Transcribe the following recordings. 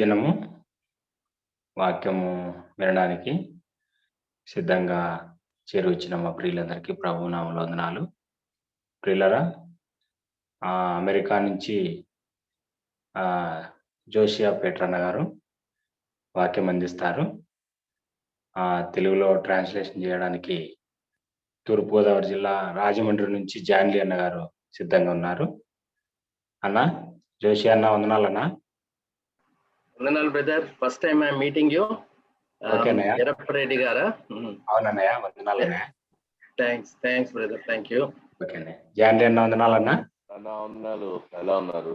దినము వాక్యము వినడానికి సిద్ధంగా చేరువచ్చిన మా ప్రియులందరికీ ప్రభు నామములో వందనాలు. ప్రియులరా, అమెరికా నుంచి జోషియా పేట్రన్న గారు వాక్యం అందిస్తారు. తెలుగులో ట్రాన్స్లేషన్ చేయడానికి తూర్పుగోదావరి జిల్లా రాజమండ్రి నుంచి జాన్లీ అన్న గారు సిద్ధంగా ఉన్నారు. అన్న జోషి అన్న, వందనాలన్నా. వందనాలు brother, first time I'm meeting you. Erappareddy గారా? అవునన్నయ్య, వందనాలన్నయ్య. Thanks brother, thank you. Okay అన్నయ్య. జాన్లీ అన్న, వందనాలన్నా. వందనాలు. ఎలా ఉన్నారు?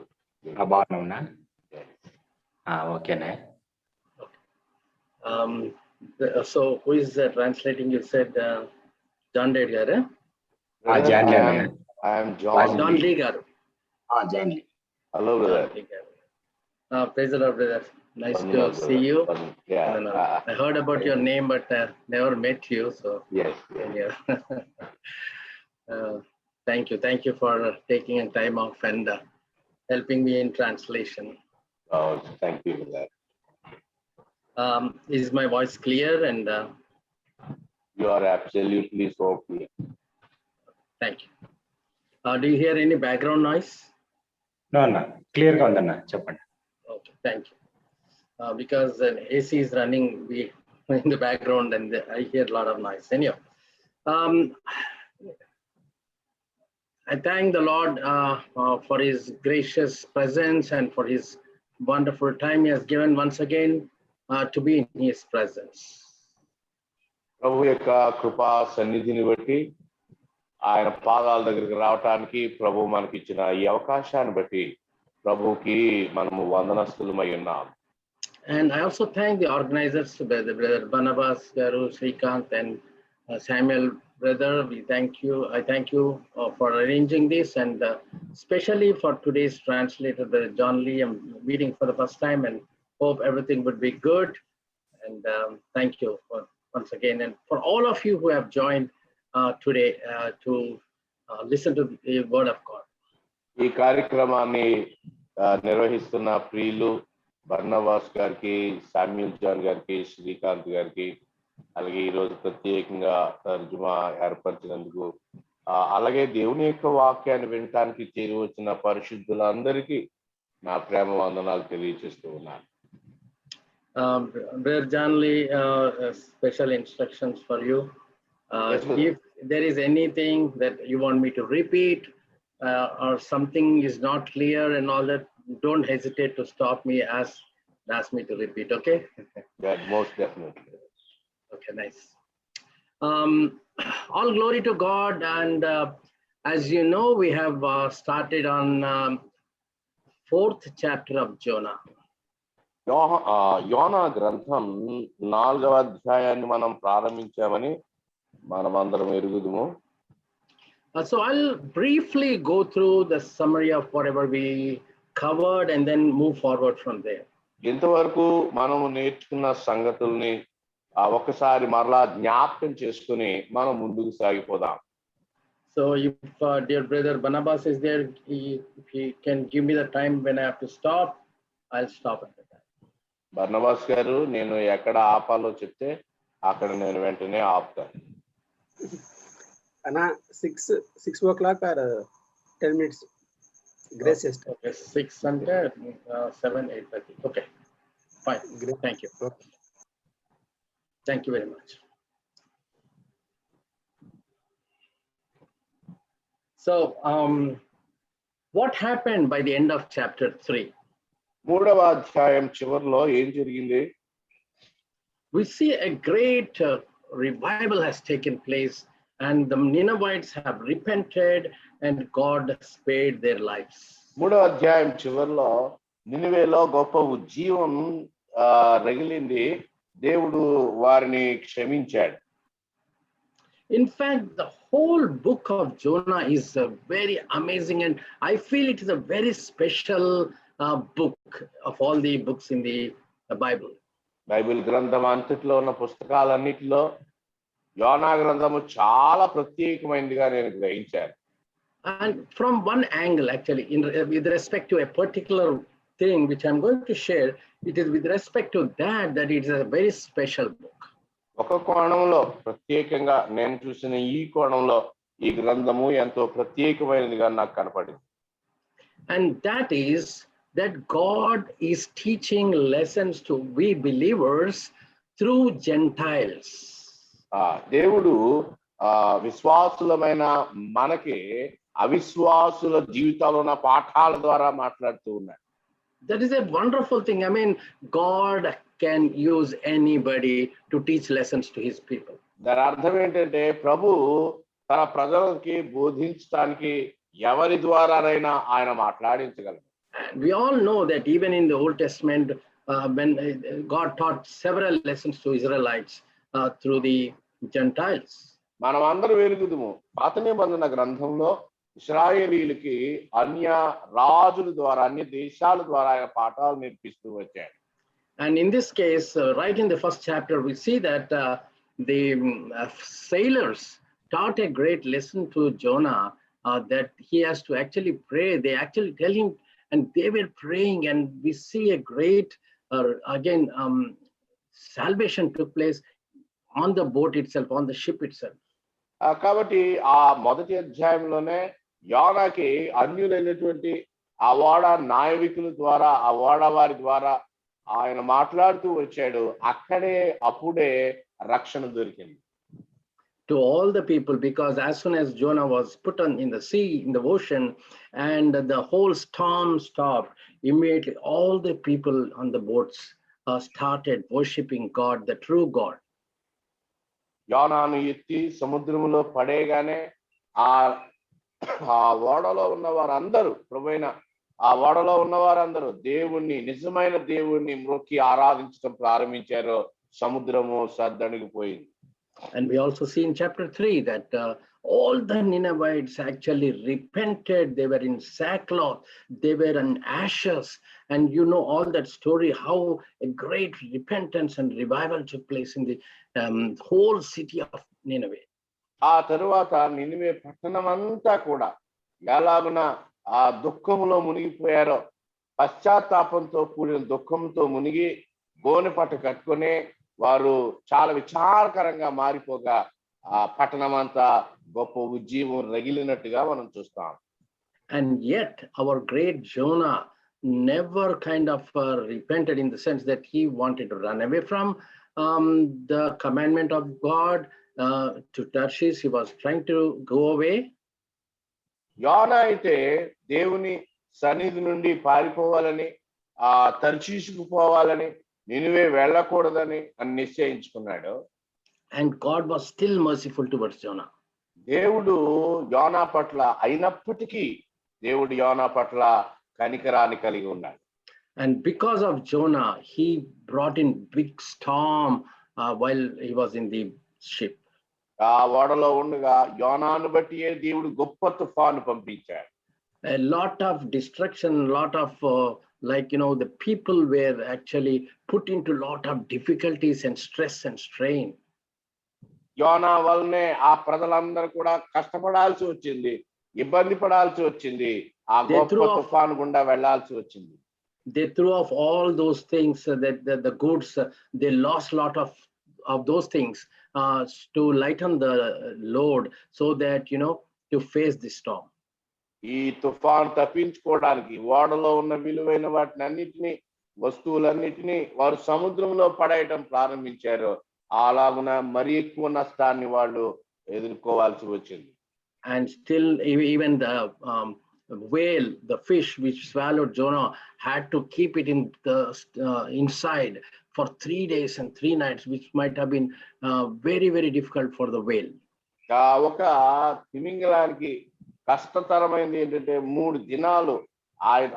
బాగున్నావునా? ఓకేనే. So who is translating? You said John Dade garu? Janli aన్నయ్య. I am John Lee garu. Janli. Hello brother. Praise the Lord brother. Nice to see you. Yeah. I heard about your name but never met you, so yes. Yeah. Thank you for taking a time off and helping me in translation. Oh, thank you for that. Is my voice clear? And you are absolutely so clear. Thank you. Do you hear any background noise? No, clear ga undana, cheppandi. Okay, thank you. Because an AC is running in the background and I hear a lot of noise. Anyhow, I thank the Lord for His gracious presence and for His wonderful time He has given once again to be in His presence. ప్రభు యొక్క కృపా సన్నిధిని బట్టి, ఆయన పాదాల దగ్గరికి రావటానికి ప్రభు మనకి ఇచ్చిన ఈ అవకాశాన్ని బట్టి ప్రభుకి మనము వందనస్తులమై ఉన్నాం. And I also thank the organizers, brother Barnabas garu, Srikanth and Samuel brother. I thank you for arranging this, and especially for today's translator, brother John Lee. I'm meeting for the first time and hope everything would be good. And thank you once again, and for all of you who have joined today to listen to the word of God. ఈ కార్యక్రమాన్ని నిర్వహిస్తున్న ప్రియులు Barnabas గారికి, Samuel John గారికి, శ్రీకాంత్ గారికి, అలాగే ఈరోజు ప్రత్యేకంగా తర్జుమా ఏర్పరిచినందుకు, అలాగే దేవుని యొక్క వాక్యాన్ని వినటానికి చేరి వచ్చిన పరిశుద్ధులందరికీ నా ప్రేమ వందనాలు తెలియజేస్తూ ఉన్నాను. Brother John Lee, special instructions for you. If there is anything that you want me to repeat or something is not clear and all that, don't hesitate to stop me, ask me to repeat, okay? Yeah, most definitely. Okay, nice. All glory to God, and as you know, we have started on 4th chapter of Jonah. యోనా గ్రంథం 4వ అధ్యాయాన్ని మనం ప్రారంభించామని మనమందరం ఎరుగుదుము. So I'll briefly go through the summary of whatever we covered and then move forward from there. ఇంతవరకు మనము నేర్చుకున్న సంగతుల్ని ఒకసారి మరలా జ్ఞాపకం చేసుకుని మనం ముందుకు సాగిపోదాం. So if dear brother Barnabas is there, if he can give me the time when I have to stop, I'll stop at that time. Barnabas గారు, నేను ఎక్కడ ఆపాలో చెప్తే అక్కడ నేను వెంటనే ఆపుతాను. Anna, 6 o'clock or 10 minutes? Grace is okay. 6 and 7, 8:30. Okay, fine. Great. Thank you. Okay. Thank you very much. So, what happened by the end of chapter 3? 3వ అధ్యాయం చివరిలో ఏం జరిగింది? We see a great revival has taken place, and the Ninevites have repented, and God spared their lives. 3వ అధ్యాయం చివరిలో నినివేలో గొప్ప ఉజ్జీవం రగిలింది, దేవుడు వారిని క్షమించాడు. In fact, the whole book of Jonah is very amazing, and I feel it is a very special book of all the books in the Bible. Bible గ్రంథం అంతట్లో ఉన్న పుస్తకాలన్నిటిలో యోనా గ్రంథము చాలా ప్రత్యేకమైనదిగా నేను గ్రహించాను. And from one angle, actually, with respect to a particular thing which I'm going to share, it is with respect to that it is a very special book. ఒక కోణంలో ప్రత్యేకంగా నేను చూసిన ఈ కోణంలో ఈ గ్రంథము ఎంతో ప్రత్యేకమైనదిగా నాకు కనపడింది. And that is that God is teaching lessons to we believers through Gentiles. దేవుడు విశ్వాసులమైన మనకి అవిశ్వాసుల జీవితాల్లో ఉన్న పాఠాల ద్వారా మాట్లాడుతూ ఉన్నాడు. That is a wonderful thing. I mean, God can use anybody to teach lessons to his people. దాని అర్థం ఏంటంటే ప్రభు తన ప్రజలకి బోధించడానికి ఎవరి ద్వారానైనా ఆయన మాట్లాడించగలరు. We all know that even in the Old Testament, when God taught several lessons to Israelites through the Gentiles. మనం అందరూ వెలుగుదుము పాత నిబంధన గ్రంథంలో ఇశ్రాయేలీయులకి అన్య రాజుల ద్వారా అన్య దేశాల ద్వారా ఆయన పాఠాలు నేర్పిస్తూ వచ్చాడు. And in this case, right in the first chapter, we see that the sailors taught a great lesson to Jonah that he has to actually pray. They actually tell him, and they were praying, and we see a great, salvation took place on the boat itself, on the ship itself. కాబట్టి ఆ మొదటి అధ్యాయంలోనే యోనాకి అన్యులైనటువంటి ఆ ఓడ నాయకుల ద్వారా ఆ ఓడ వారి ద్వారా ఆయన మాట్లాడుతూ వచ్చాడు. అప్పుడే రక్షణ దొరికింది. To all the people, because as soon as Jonah was put in the sea, in the ocean, and the whole storm stopped, immediately all the people on the boats started worshiping God, the true God. యోనాను ఎత్తి సముద్రంలో పడేగానే ఆ ఓడలో ఉన్న వారందరూ ప్రభువైన ఆ ఓడలో ఉన్న వారందరూ దేవుణ్ణి నిజమైన దేవుణ్ణి మ్రొక్కి ఆరాధించడం ప్రారంభించారు. సముద్రము సద్దణిగిపోయింది. And we also see in chapter 3 that all the Ninevites actually repented. They were in sackcloth, they were in ashes, and you know all that story, how a great repentance and revival took place in the whole city of Nineveh. ఆ తరువాత నినివే పట్టణమంతా కూడా ఎలాగున ఆ దుఃఖంలో మునిగిపోయారో, పశ్చాత్తాపంతో కూడిన దుఃఖంతో మునిగి గోనె పట్ట కట్టుకొని వారు చాలా విచారకరంగా మారిపోగా ఆ పట్టణమంతా గొప్ప ఉజ్జీవం రగిలినట్టుగా మనం చూస్తాం. And yet our great Jonah never kind of repented, in the sense that he wanted to run away from the commandment of God to Tarshish. He was trying to go away. యోనా అయితే దేవుని సన్నిధి నుండి పారిపోవాలని తర్షీషుకు పోవాలని నినివే వెళ్ళకూడదని నిశ్చయించుకున్నాడు. And God was still merciful towards Jonah. దేవుడు యోనా పట్ల అయినప్పటికీ దేవుడు యోనా పట్ల కనికరాన్ని కలిగి ఉన్నాడు. And because of Jonah, he brought in big storm while he was in the ship. ఆ ఓడలో ఉండగా యోనాను బట్టి దేవుడు గొప్ప తుఫాను పంపించాడు. A lot of destruction, lot of the people were actually put into lot of difficulties and stress and strain. యోనా వల్లనే ఆ ప్రజలందరూ కూడా కష్టపడాల్సి వచ్చింది, ఇబ్బంది పడాల్సి వచ్చింది, ఆ గొప్ప తుఫాను గుండా వెళ్లాల్సి వచ్చింది. They threw off all those things that the goods, they lost lot of those things to lighten the load, so that to face the storm. ఈ తుఫాను తప్పించుకోవడానికి ఓడలో ఉన్న విలువైన వాటిని అన్నిటినీ వస్తువులన్నిటినీ వారు సముద్రంలో పడేయటం ప్రారంభించారు. అలాగున మరి ఎక్కువ నష్టాన్ని వాళ్ళు ఎదుర్కోవాల్సి వచ్చింది. And still even the whale, the fish which swallowed Jonah, had to keep it in the inside for 3 days and 3 nights, which might have been very, very difficult for the whale. ఒక తిమింగలానికి కష్టతరమైంది ఏంటంటే 3 దినాలు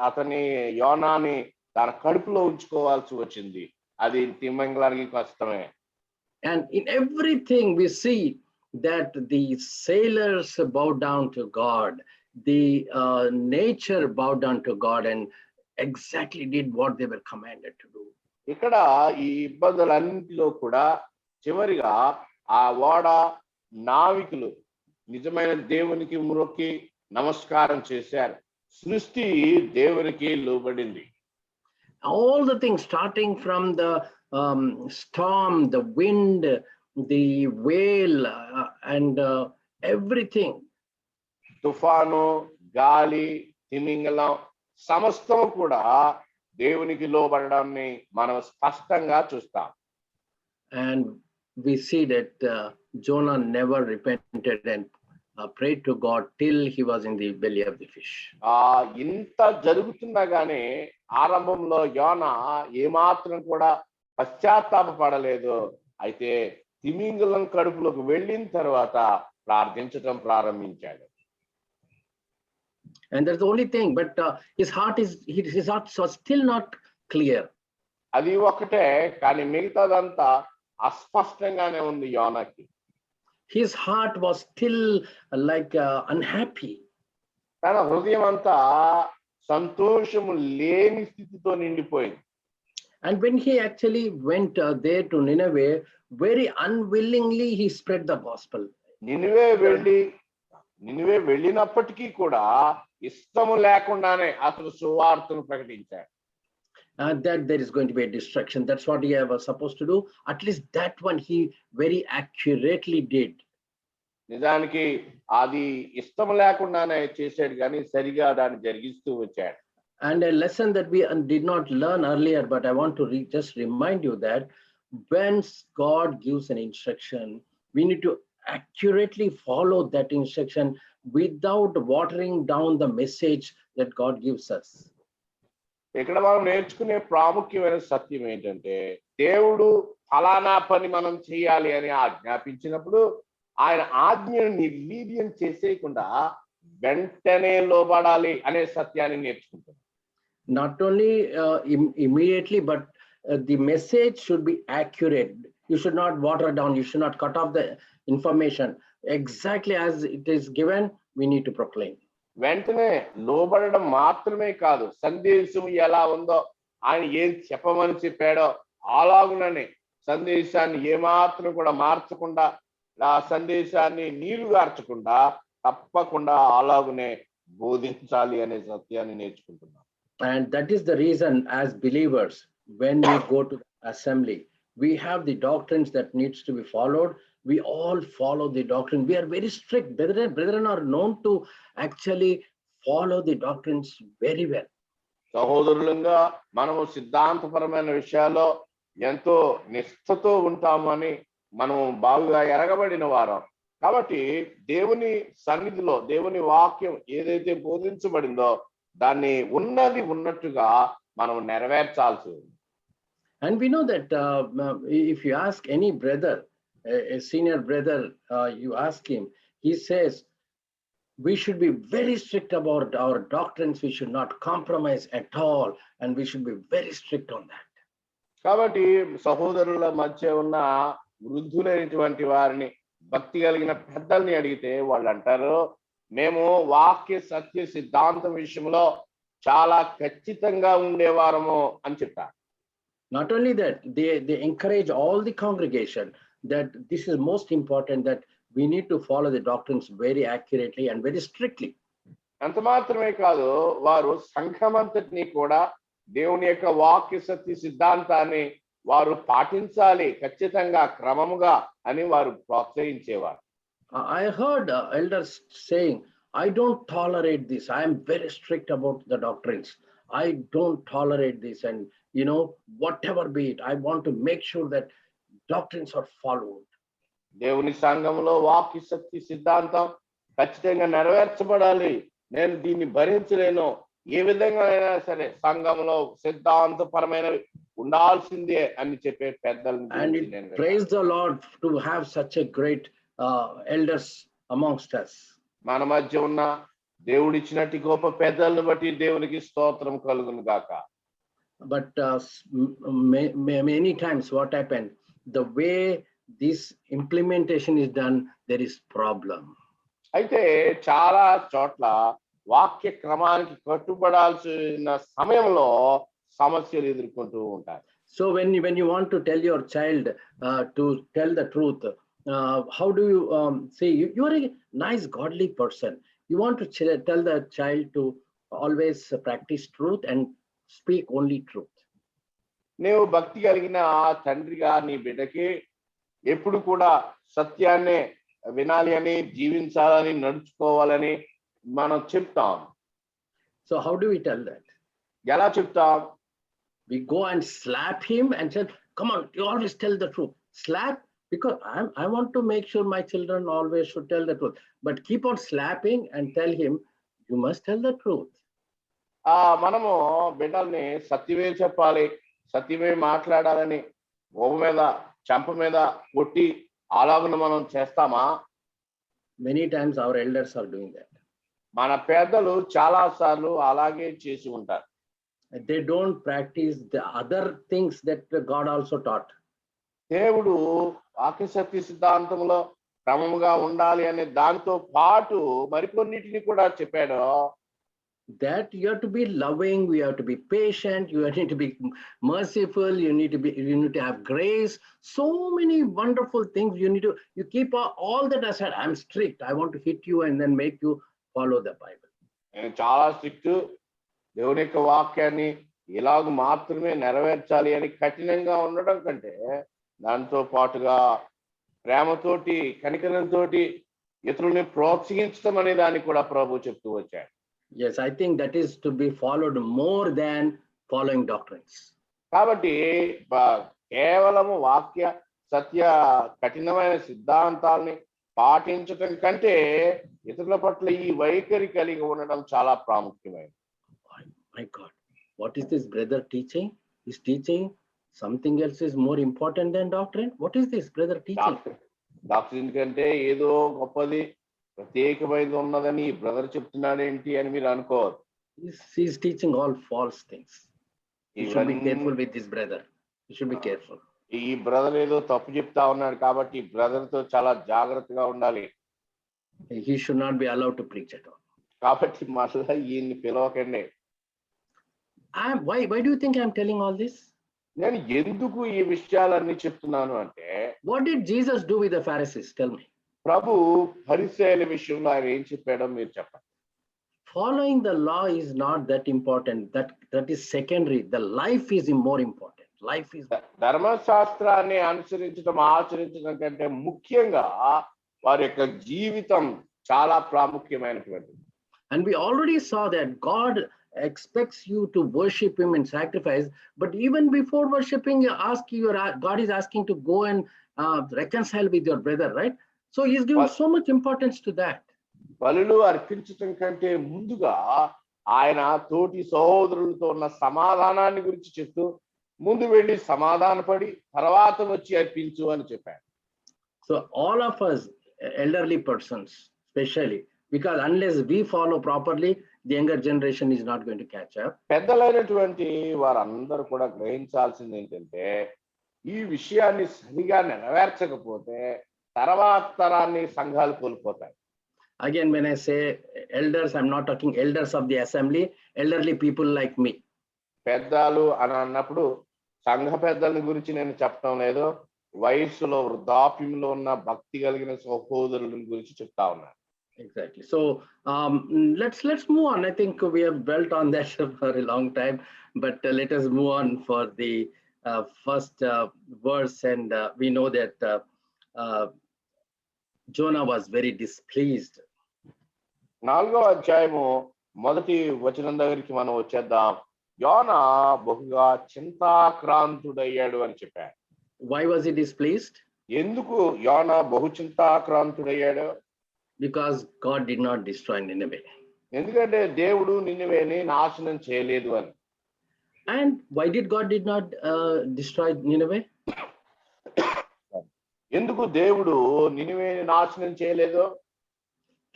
అతని యోనాని తన కడుపులో ఉంచుకోవాల్సి వచ్చింది. అది తిమింగలానికి కష్టమే. And in everything we see that the sailors bowed down to God, the nature bowed down to God and exactly did what they were commanded to do. ఇక్కడ ఈ ఇబ్బందులన్నింటిలో కూడా చివరిగా ఆ ఓడ నావికులు నిజమైన దేవునికి మొక్కి నమస్కారం చేశారు. సృష్టి దేవునికి లోబడింది. all the things, starting from the storm, the wind, the whale, and everything. తుఫాను, గాలి, తిమింగలం సమస్తము కూడా దేవునికి లోబడడాన్ని మనం స్పష్టంగా చూస్తాం. And we see that Jonah never repented and prayed to God till he was in the belly of the fish. ఇంత జరుగుతున్నా గానీ ఆరంభంలో యోనా ఏమాత్రం కూడా పశ్చాత్తాపపడలేదు. అయితే తిమింగలం కడుపులోకి వెళ్ళిన తర్వాత ప్రార్థించటం ప్రారంభించాడు. And that's the only thing, but his heart was still not clear. అది ఒకటే, కానీ మిగతాదంతా అస్పష్టంగానే ఉంది యోనాకి. His heart was still like unhappy. తన హృదయం అంతా సంతోషము లేని స్థితితో నిండిపోయింది. And when he actually went there to Nineveh, very unwillingly he spread the gospel. Nineveh వెళ్ళినప్పటికీ కూడా ఇష్టము లేకుండానే అతడు సువార్తను ప్రకటించాడు. That there is going to be a destruction. That's what he was supposed to do. At least that one he very accurately did. నిజానికి అది ఇష్టం లేకుండానే చేశాడు, కానీ సరిగా దాన్ని జరిగిస్తూ వచ్చాడు. And a lesson that we did not learn earlier, but I want to just remind you that when God gives an instruction, we need to accurately follow that instruction without watering down the message that God gives us. ఇక్కడ మనం నేర్చుకునే ప్రాముఖ్యమైన సత్యం ఏంటంటే, దేవుడు ఫలానా పని మనం చేయాలి అని ఆజ్ఞాపించినప్పుడు ఆయన ఆజ్ఞను నిర్వీర్యం చేసేయకుండా వెంటనే లోబడాలి అనే సత్యాన్ని నేర్చుకుంటాం. Not only immediately, but the message should be accurate. You should not water down. You should not cut off the information. Exactly as it is given, we need to proclaim. వెంటనే లోబడడం మాత్రమే కాదు, సందేశం ఎలా ఉందో ఆయన ఏం చెప్పమని చెప్పాడో అలాగుననే సందేశాన్ని ఏమాత్రం కూడా మార్చకుండా, ఆ సందేశాన్ని నీరు గార్చకుండా తప్పకుండా అలాగునే బోధించాలి అనే సత్యాన్ని నేర్చుకుంటున్నాం. And that is the reason, as believers, when we go to the assembly, we have the doctrines that needs to be followed. We all follow the doctrine. We are very strict. Brethren are known to actually follow the doctrines very well. సహోదరులంగా మనము సిద్ధాంతపరమైన విషయాల్లో ఎంతో నిష్ఠతో ఉంటామని మనము బాగా ఎరగబడిన వారం. కాబట్టి దేవుని సన్నిధిలో దేవుని వాక్యం ఏదైతే బోధించబడిందో దాన్ని ఉన్నది ఉన్నట్టుగా మనం నెరవేర్చాల్సి ఉంది. And we know that if you ask any brother, a senior brother, you ask him, he says, we should be very strict about our doctrines. We should not compromise at all. And we should be very strict on that. కాబట్టి సహోదరుల మధ్య ఉన్న వృద్ధులైనటువంటి వారిని, భక్తి కలిగిన పెద్దల్ని అడిగితే వాళ్ళు అంటారు, మేము వాక్య సత్య సిద్ధాంతం విషయంలో చాలా ఖచ్చితంగా ఉండేవారము అని చెప్తారు. Not only that, they encourage all the congregation that this is most important, that we need to follow the doctrines very accurately and very strictly. అంత మాత్రమే కాదు, వారు సంఘమంతటిని కూడా దేవుని యొక్క వాక్య సత్య సిద్ధాంతాన్ని వారు పాటించాలి ఖచ్చితంగా క్రమముగా అని వారు ప్రోత్సహించేవారు. I heard elders saying, I don't tolerate this. I am very strict about the doctrines. I don't tolerate this. And, whatever be it, I want to make sure that doctrines are followed. దేవుని సంఘంలో వాక్య సత్య సిద్ధాంతం ఖచ్చితంగా నెరవేర్చబడాలి, నేను దీన్ని భరించలేను, ఏ విధంగా అయినా సరే సంఘంలో సిద్ధాంతపరమైనవి ఉండాల్సిందే అని చెప్పే పెద్దలు. Praise the Lord to have such a great elders amongst us. మన మధ్య ఉన్న దేవుడిచ్చినట్టు గొప్ప పెద్దలను బట్టి దేవునికి స్తోత్రం కలుగును గాక. But many times what happened, the way this implementation is done, there is problem. అయితే చాలా చోట్ల వాక్య క్రమానికి కట్టుబడాల్సిన సమయంలో సమస్యలు ఎదుర్కొంటూ ఉంటారు. So when you want to tell your child to tell the truth, how do you say you are a nice godly person? You want to tell the child to always practice truth and speak only truth. నీవు భక్తి కలిగిన ఆ తండ్రిగా నీ బిడ్డకి ఎప్పుడు కూడా సత్యాన్నే వినాలి అని, జీవించాలని, నడుచుకోవాలని మనం చెప్తాం. So how do we tell that? ఎలా చెప్తాం? We go and slap him and say, come on, you always tell the truth. Slap, because I want to make sure my children always should tell the truth. But keep on slapping and tell him, you must tell the truth. మనము బిడ్డల్ని సత్యమే చెప్పాలి, సత్యమే మాట్లాడాలని గోవ మీద, చెంప మీద కొట్టి అలాగను మనం చేస్తామా? Many times our elders are doing that. మన పెద్దలు చాలా సార్లు అలాగే చేసి ఉంటారు. They don't practice the other things that God also taught. దేవుడు వాక్యశక్తి సిద్ధాంతంలో క్రమముగా ఉండాలి అనే దాంతో పాటు మరికొన్నిటిని కూడా చెప్పాడు. That you have to be loving, you have to be patient, you need to be merciful, you need to have grace. So many wonderful things you keep all that aside. I'm strict, I want to hit you and then make you follow the Bible. నేను చాలా strict, దేవుని యొక్క వాక్యాన్ని ఇలాగ మాత్రమే నెరవేర్చాలి అని కఠినంగా ఉండడం కంటే దాంతో పాటుగా ప్రేమతోటి, కనికరంతో ఇతరుల్ని ప్రోత్సహించడం అనే దాన్ని కూడా ప్రభు చెప్తూ వచ్చాడు. Yes, I think that is to be followed more than following doctrines. కాబట్టి కేవలము వాక్య సత్య కఠినమైన సిద్ధాంతాలని పాటించటం కంటే ఇతరుల పట్ల ఈ వైఖరి కలిగి ఉండడం చాలా ప్రాముఖ్యమైనది. My God, what is this brother teaching? He's teaching something else is more important than doctrine. What is this brother teaching? Doctrine కంటే ఏదో గొప్పది, ప్రత్యేకమైనది ఉన్నదని ఈ బ్రదర్ చెప్తున్నాడు ఏంటి అని మీరు అనుకోవద్దు. He's teaching all false things. You should be careful with this brother. You should be careful. ఈ బ్రదర్ ఏదో తప్పు చెప్తా ఉన్నాడు కాబట్టి ఈ బ్రదర్ తో చాలా జాగ్రత్తగా ఉండాలి. He should not be allowed to preach at all. కాబట్టి మళ్ళా ఈయన్ని పిలవకండి. Why do you think I'm telling all this? నేను ఎందుకు ఈ విషయాలన్నీ చెప్తున్నాను అంటే, What did Jesus do with the Pharisees? Tell me. ప్రభు పరిసయ్యుల విషయంలో ఆయన ఏం చెప్పాడో మీరు చెప్పండి. Following the law is not that important. That is secondary. The life is more important. Life is. ధర్మశాస్త్రాన్ని అనుసరించడం, ఆచరించడం కంటే ముఖ్యంగా వారి యొక్క జీవితం చాలా ప్రాముఖ్యమైనటువంటిది. And we already saw that God expects you to worship him in sacrifice, but even before worshiping, God is asking to go and reconcile with your brother, right? So he's giving so much importance to that. బలులు అర్పించటం కంటే ముందుగా ఆయన తోటి సహోదరులతో ఉన్న సమాధానాన్ని గురించి చెప్తూ ముందు వెళ్ళి సమాధానపడి తర్వాత వచ్చి అర్పించు అని చెప్పాడు. So all of us elderly persons, especially, because unless we follow properly, the younger generation is not going to catch up. పెద్దలైనటువంటి వారందరూ కూడా గ్రహించాల్సింది ఏంటంటే, ఈ విషయాన్ని సరిగా నెరవేర్చకపోతే తర్వాత తరాన్ని సంఘాలు కోల్పోతాయి. Again, when I say elders, I'm not talking elders of the assembly, elderly people like me. పెద్దలు అని అన్నప్పుడు సంఘ పెద్దల గురించి నేను చెప్పడం లేదు, వయస్సులో వృద్ధాప్యంలో ఉన్న భక్తి కలిగిన సహోదరుల గురించి చెప్తా ఉన్నాను. Exactly. So let's move on. I think we have dwelt on that for a long time, but let us move on for the first verse, and we know that Jonah was very displeased. 4వ అధ్యాయము మొదటి వచనం దగ్గరికి మనం వచ్చేద్దాం. యోనా బహుగా చింతాక్రాంతుడయ్యాడు అని చెప్పాడు. Why was he displeased? ఎందుకు యోనా బహు చింతాక్రాంతుడయ్యాడు? Because God did not destroy Nineveh. ఎందుకంటే దేవుడు నినివేని నాశనం చేయలేదు అని. And why did God did not destroy Nineveh? ఎందుకు దేవుడు నినివేని నాశనం చేయలేదు?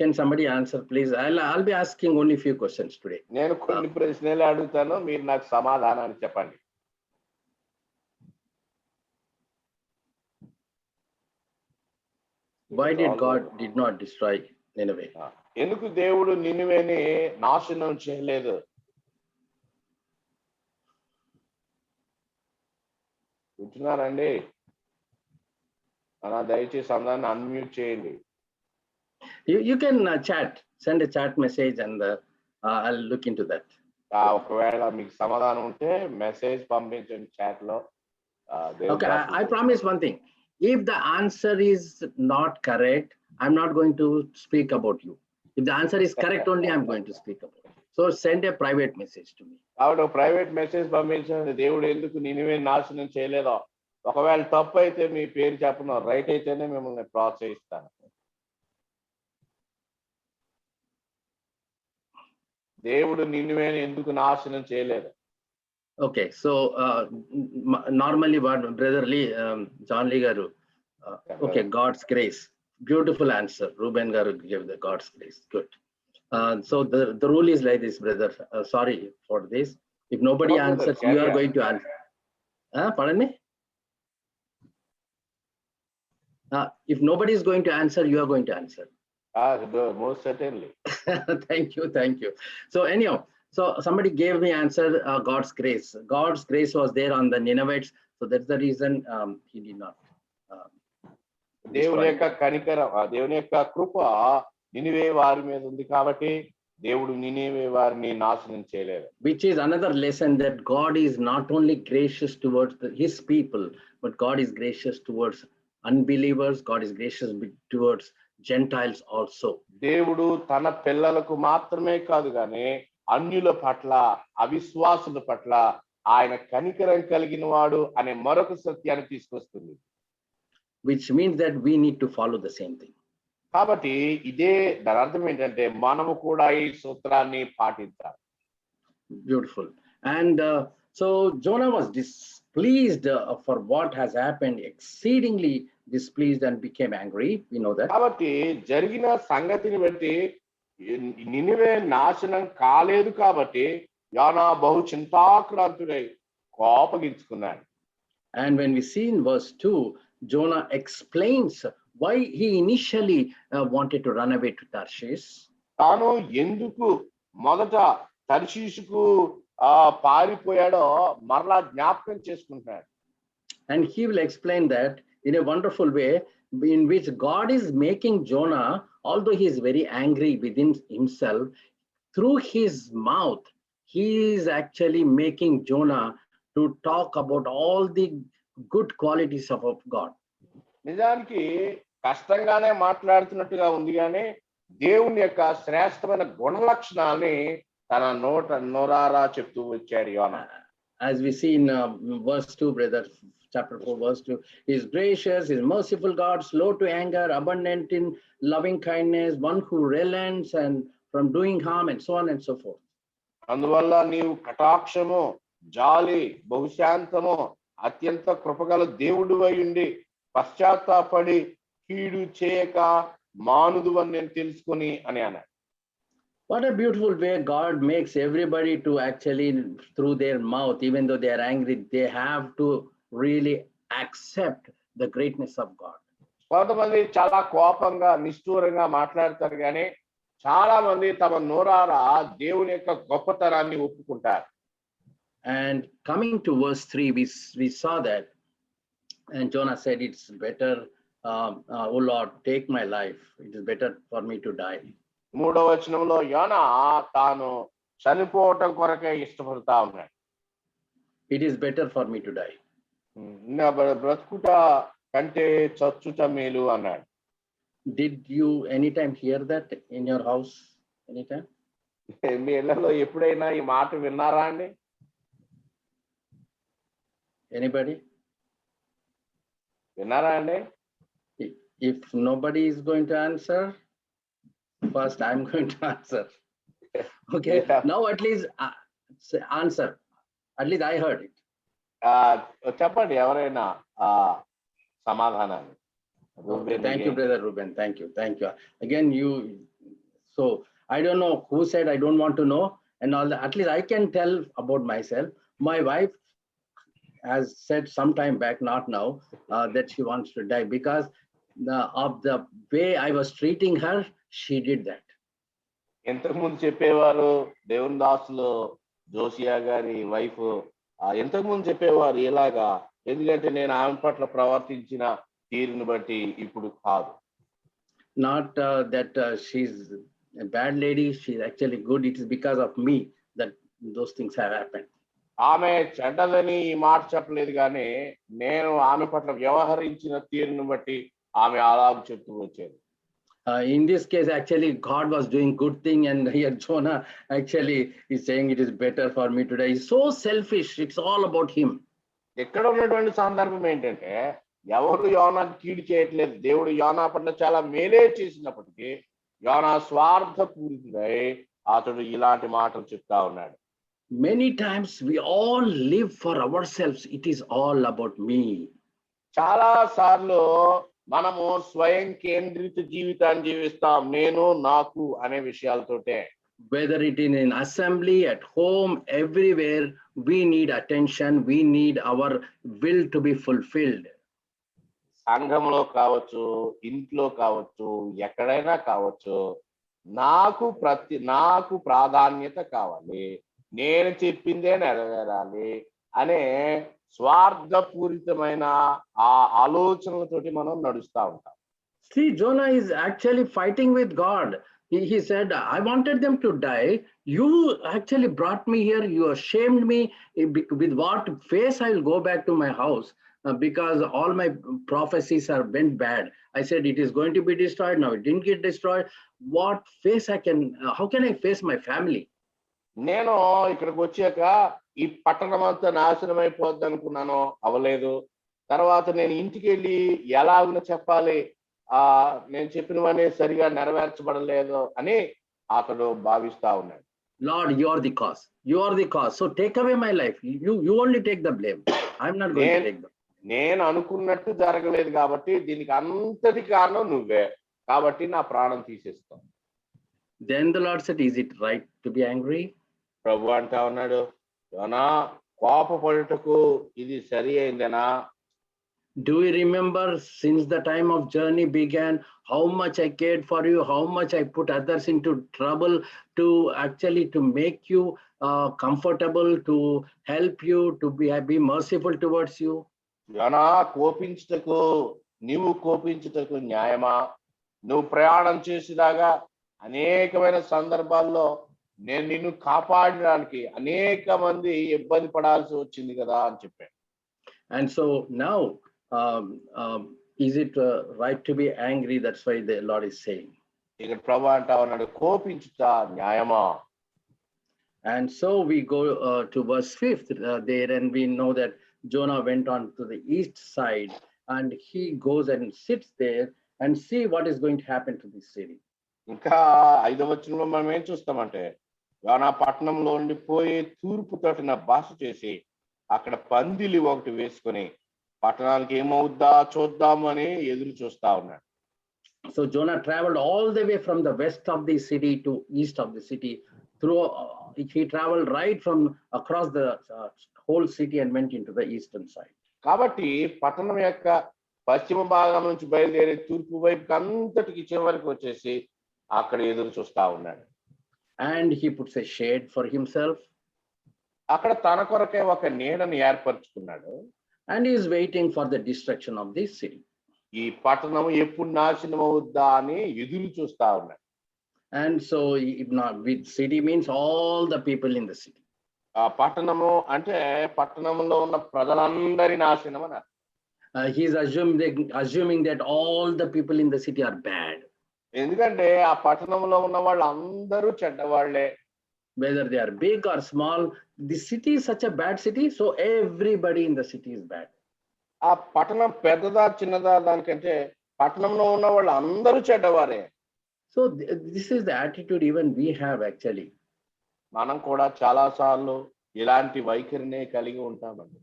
Can somebody answer, please? I'll be asking only few questions today. నేను కొన్ని ప్రశ్నలు అడుగుతాను, మీరు నాకు సమాధానాన్ని చెప్పండి. Why did God did not destroy Nineveh? ఎందుకు దేవుడు నినివేని నాశనం చేయలేదు? వింటున్నారండి? అలా దయచేసి అందరిని అన్మ్యూట్ చేయండి. You can chat, send a chat message, and I'll look into that. ఒకవేళ మీకు సమాధానం ఉంటే మెసేజ్ పంపించండి చాట్ లో. Okay, I promise one thing. If the answer is not correct, I'm not going to speak about you. If the answer is correct only, I'm going to speak about you. So send a private message to me. కాబట్టి ఒక private message పంపించండి, దేవుడు ఎందుకు నినివే నాశనం చేయలేదో. ఒకవేళ తప్పు అయితే మీ పేరు చెప్పను, రైట్ అయితేనే మిమ్మల్ని ప్రోత్సహిస్తాను. దేవుడు నినివేని ఎందుకు నాశనం చేయలేదు. Okay, so normally what Brother Lee, John Lee garu, okay, God's grace. Beautiful answer. Ruben garu gave the God's grace. Good. So the rule is like this, brother. Sorry for this. If nobody No, answers, brother, you are carry going to answer. Pardon me? If nobody is going to answer, you are going to answer. Most certainly. Thank you. So anyhow, so somebody gave me answer, God's grace. God's grace was there on the Ninevites, so that's the reason he did not. దేవుని యొక్క కనికరం, దేవుని యొక్క కృప నినివే వారి మీద ఉంది కాబట్టి దేవుడు నినివే వారిని నాశనం చేయలేదు. Which is another lesson that God is not only gracious towards his people, but God is gracious towards unbelievers. God is gracious towards Gentiles also. దేవుడు తన పిల్లలకు మాత్రమే కాదు కానీ అన్యుల పట్ల, అవిశ్వాసుల పట్ల ఆయన కనికరం కలిగిన వాడు అనే మరొక సత్యాన్ని తీసుకొస్తుంది. Which means that we need to follow the same thing. కాబట్టి ఇదే దాని అర్థం ఏంటంటే మనము కూడా ఈ సూత్రాన్ని పాటించాలి. Beautiful. And so Jonah was displeased for what has happened, exceedingly displeased, and became angry. We know that. కాబట్టి జరిగిన సంగతిని బట్టి నినివే నాశనం కాలేదు కాబట్టి యోనా బహు చింతాక్రాంతుడై కోపగించుకున్నాడు. And when we see in verse 2, Jonah explains why he initially wanted to run away to Tarshish. తాను ఎందుకు మొదట తర్షీషుకు పారిపోయాడో మరలా జ్ఞాపకం చేసుకుంటున్నాడు. And he will explain that in a wonderful way, in which God is making Jonah, although he is very angry within himself, through his mouth, he is actually making Jonah to talk about all the good qualities of God. నిజానికి కష్టంగానే మాట్లాడుతున్నట్టుగా ఉంది కానీ దేవుని యొక్క శ్రేష్టమైన గుణ లక్షణాన్ని తన నోరారా చెప్తూ వచ్చాడు యోనా. As we see in verse 2, brother, chapter 4, verse 2, he is gracious, he is merciful God, slow to anger, abundant in loving kindness, one who relents and from doing harm, and so on and so forth. అందువల్ల నీవు కటాక్షము, జాలి, బహుశాంతము, అత్యంత కృపగల దేవుడు అయి ఉండి పశ్చాత్తాపడి కీడు చేయక మానుదు అని నేను తెలుసుకొని అని అన్నాడు. What a beautiful way God makes everybody to actually, through their mouth, even though they are angry, they have to really accept the greatness of God. కొంతమంది చాలా కోపంగా నిష్ఠూరంగా మాట్లాడతారు కానీ చాలా మంది తమ నోరారా దేవుని యొక్క గొప్పతనాన్ని ఒప్పుకుంటారు. And coming to verse 3, we saw that, and Jonah said, it's better, oh Lord, take my life. It is better for me to die. 3వ వచనంలో యోనా తాను చనిపోవటం కొరకే ఇష్టపడతా ఉన్నాడు. It is better for me to die. నా బ్రతుకుట కంటే చచ్చుట మేలు అన్నాడు. Did you anytime hear that in your house? Anytime? మీ ఇళ్లలో ఎప్పుడైనా ఈ మాట విన్నారా అండి? Anybody? విన్నారా అండి? If nobody is going to answer, first I'm going to answer. Okay. Yeah. Now at least answer. At least I heard it. చెప్పండి ఎవరైనా సమాధానాన్ని. Okay, thank you, brother Ruben. Thank you. Again, so I don't know who said I don't want to know, and all that. At least I can tell about myself. My wife has said some time back, not now, that she wants to die because of the way I was treating her. She did that. ఇంతకుముందు చెప్పేవారు దేవుని దాసులు Zosia గారి wife ఇంతకుముందు చెప్పేవారు ఇలాగా, ఎందుకంటే నేను ఆమె పట్ల ప్రవర్తించిన తీరుని బట్టి ఇప్పుడు కాదు. Not that she's a bad lady, she's actually good. It is because of me that those things have happened. ఆమె చెడ్డదని ఈ మాట చెప్పలేదు కానీ నేను ఆమె పట్ల వ్యవహరించిన తీరును బట్టి ఆమె అలా చెప్తూ వచ్చేది. In this case, actually, God was doing good thing, and here Jonah actually is saying it is better for me today. He's so selfish. It's all about him. ఇక్కడ ఉన్నటువంటి సందర్భం ఏంటంటే ఎవరు యోనాకు కీడు చేయట్లేదు. దేవుడు యోనా పట్ల చాలా మేలే చేసినప్పటికీ యోనా స్వార్థ పూరితుడై అతడు ఇలాంటి మాటలు చెప్తా ఉన్నాడు. Many times we all live for ourselves. It is all about me. చాలా సార్లు మనము స్వయం కేంద్రిత జీవితాన్ని జీవిస్తాం. నేను నాకు అనే విషయాలతోటే. Whether it is in assembly, at home, everywhere, we need attention. We need our will to be fulfilled. సంఘంలో కావచ్చు, ఇంట్లో కావచ్చు, ఎక్కడైనా కావచ్చు, నాకు ప్రాధాన్యత కావాలి, నేను చెప్పిందే నెరవేరాలి అనే స్వార్థపూరితమైన ఆ ఆలోచనలతోటి మనం నడుస్తూ ఉంటాం. See, Jonah is actually fighting with God. He said, I wanted them to die. You actually brought me here. You ashamed me. With what face I will go back to my house? Because all my prophecies are went bad. I said it is going to be destroyed. Now it didn't get destroyed. What face how can I face my family? నేను ఇక్కడికి వచ్చాక ఈ పట్టణం అంతా నాశనం అయిపోద్ది అనుకున్నాను, అవలేదు. తర్వాత నేను ఇంటికి వెళ్ళి ఎలాగో చెప్పాలి, నేను చెప్పినవన్నీ సరిగా నెరవేర్చబడలేదు అని అతడు భావిస్తా ఉన్నాడు. Lord, you are the cause. You are the cause. So take away my life. You only take the blame. I'm not going to take the blame. నేను అనుకున్నట్టు జరగలేదు కాబట్టి దీనికి అంతటి కారణం నువ్వే, కాబట్టి నా ప్రాణం తీసేస్తాం. Then the Lord said, is it right to be angry? ప్రభు అంటా ఉన్నాడు, యోనా కోపపడుటకు ఇది సరి అయిందేనా? Do you remember since the time of journey began, how much I cared for you, how much I put others into trouble to make you comfortable, to help you, to be merciful towards you? యోనా నీవు కోపించుటకు న్యాయమా? నువ్వు ప్రయాణం చేసేదాగా అనేకమైన సందర్భాల్లో నేను నిన్ను కాపాడడానికి అనేక మంది ఇబ్బంది పడాల్సి వచ్చింది కదా అని చెప్పాను. And so now, is it right to be angry? That's why the Lord is saying. ఇక్కడ ప్రభు అంటా ఉన్నాడు, కోపించుట న్యాయమా? And so we go to verse 5 there, and we know that Jonah went on to the east side, and he goes and sits there and see what is going to happen to this city. ఇంకా 5వ వచనంలో మనం ఏం చూస్తామంటే, యోనా పట్టణంలో ఉండిపోయి తూర్పు తట్టున బస చేసి అక్కడ పందిలి ఒకటి వేసుకొని పట్టణానికి ఏమవుద్దా చూద్దాము అని ఎదురు చూస్తా ఉన్నాడు. So Jonah traveled all the way from the west of the city to east of the city. He traveled right from across the whole city and went into the eastern side. కాబట్టి పట్టణం యొక్క పశ్చిమ భాగం నుంచి బయలుదేరి తూర్పు వైపుకి అంతటికి చివరికి వచ్చేసి అక్కడ ఎదురు చూస్తా ఉన్నాడు. And he puts a shade for himself. అక్కడ తన కొరకే ఒక నీడను ఏర్పరచుకున్నాడు. And he is waiting for the destruction of this city. ఈ పట్టణం ఎప్పుడు నాశనం అవుద్దా అని ఎదురు చూస్తా ఉన్నాడు. And so with city means all the people in the city. ఆ పట్టణము అంటే పట్టణంలో ఉన్న ప్రజలందరి నాశనం అన్నారు. He is assuming that all the people in the city are bad. ఎందుకంటే ఆ పట్టణంలో ఉన్న వాళ్ళందరూ చెడ్డవాళ్లే. Whether they are big or small, the city is such a bad city, so everybody in the city is bad. ఆ పట్టణం పెద్దదా చిన్నదా దానికంటే పట్టణంలో ఉన్న వాళ్ళు అందరూ చెడ్డవారే. So this is the attitude even we have actually. మనం కూడా చాలా సార్లు ఇలాంటి వైఖరినే కలిగి ఉంటామండి.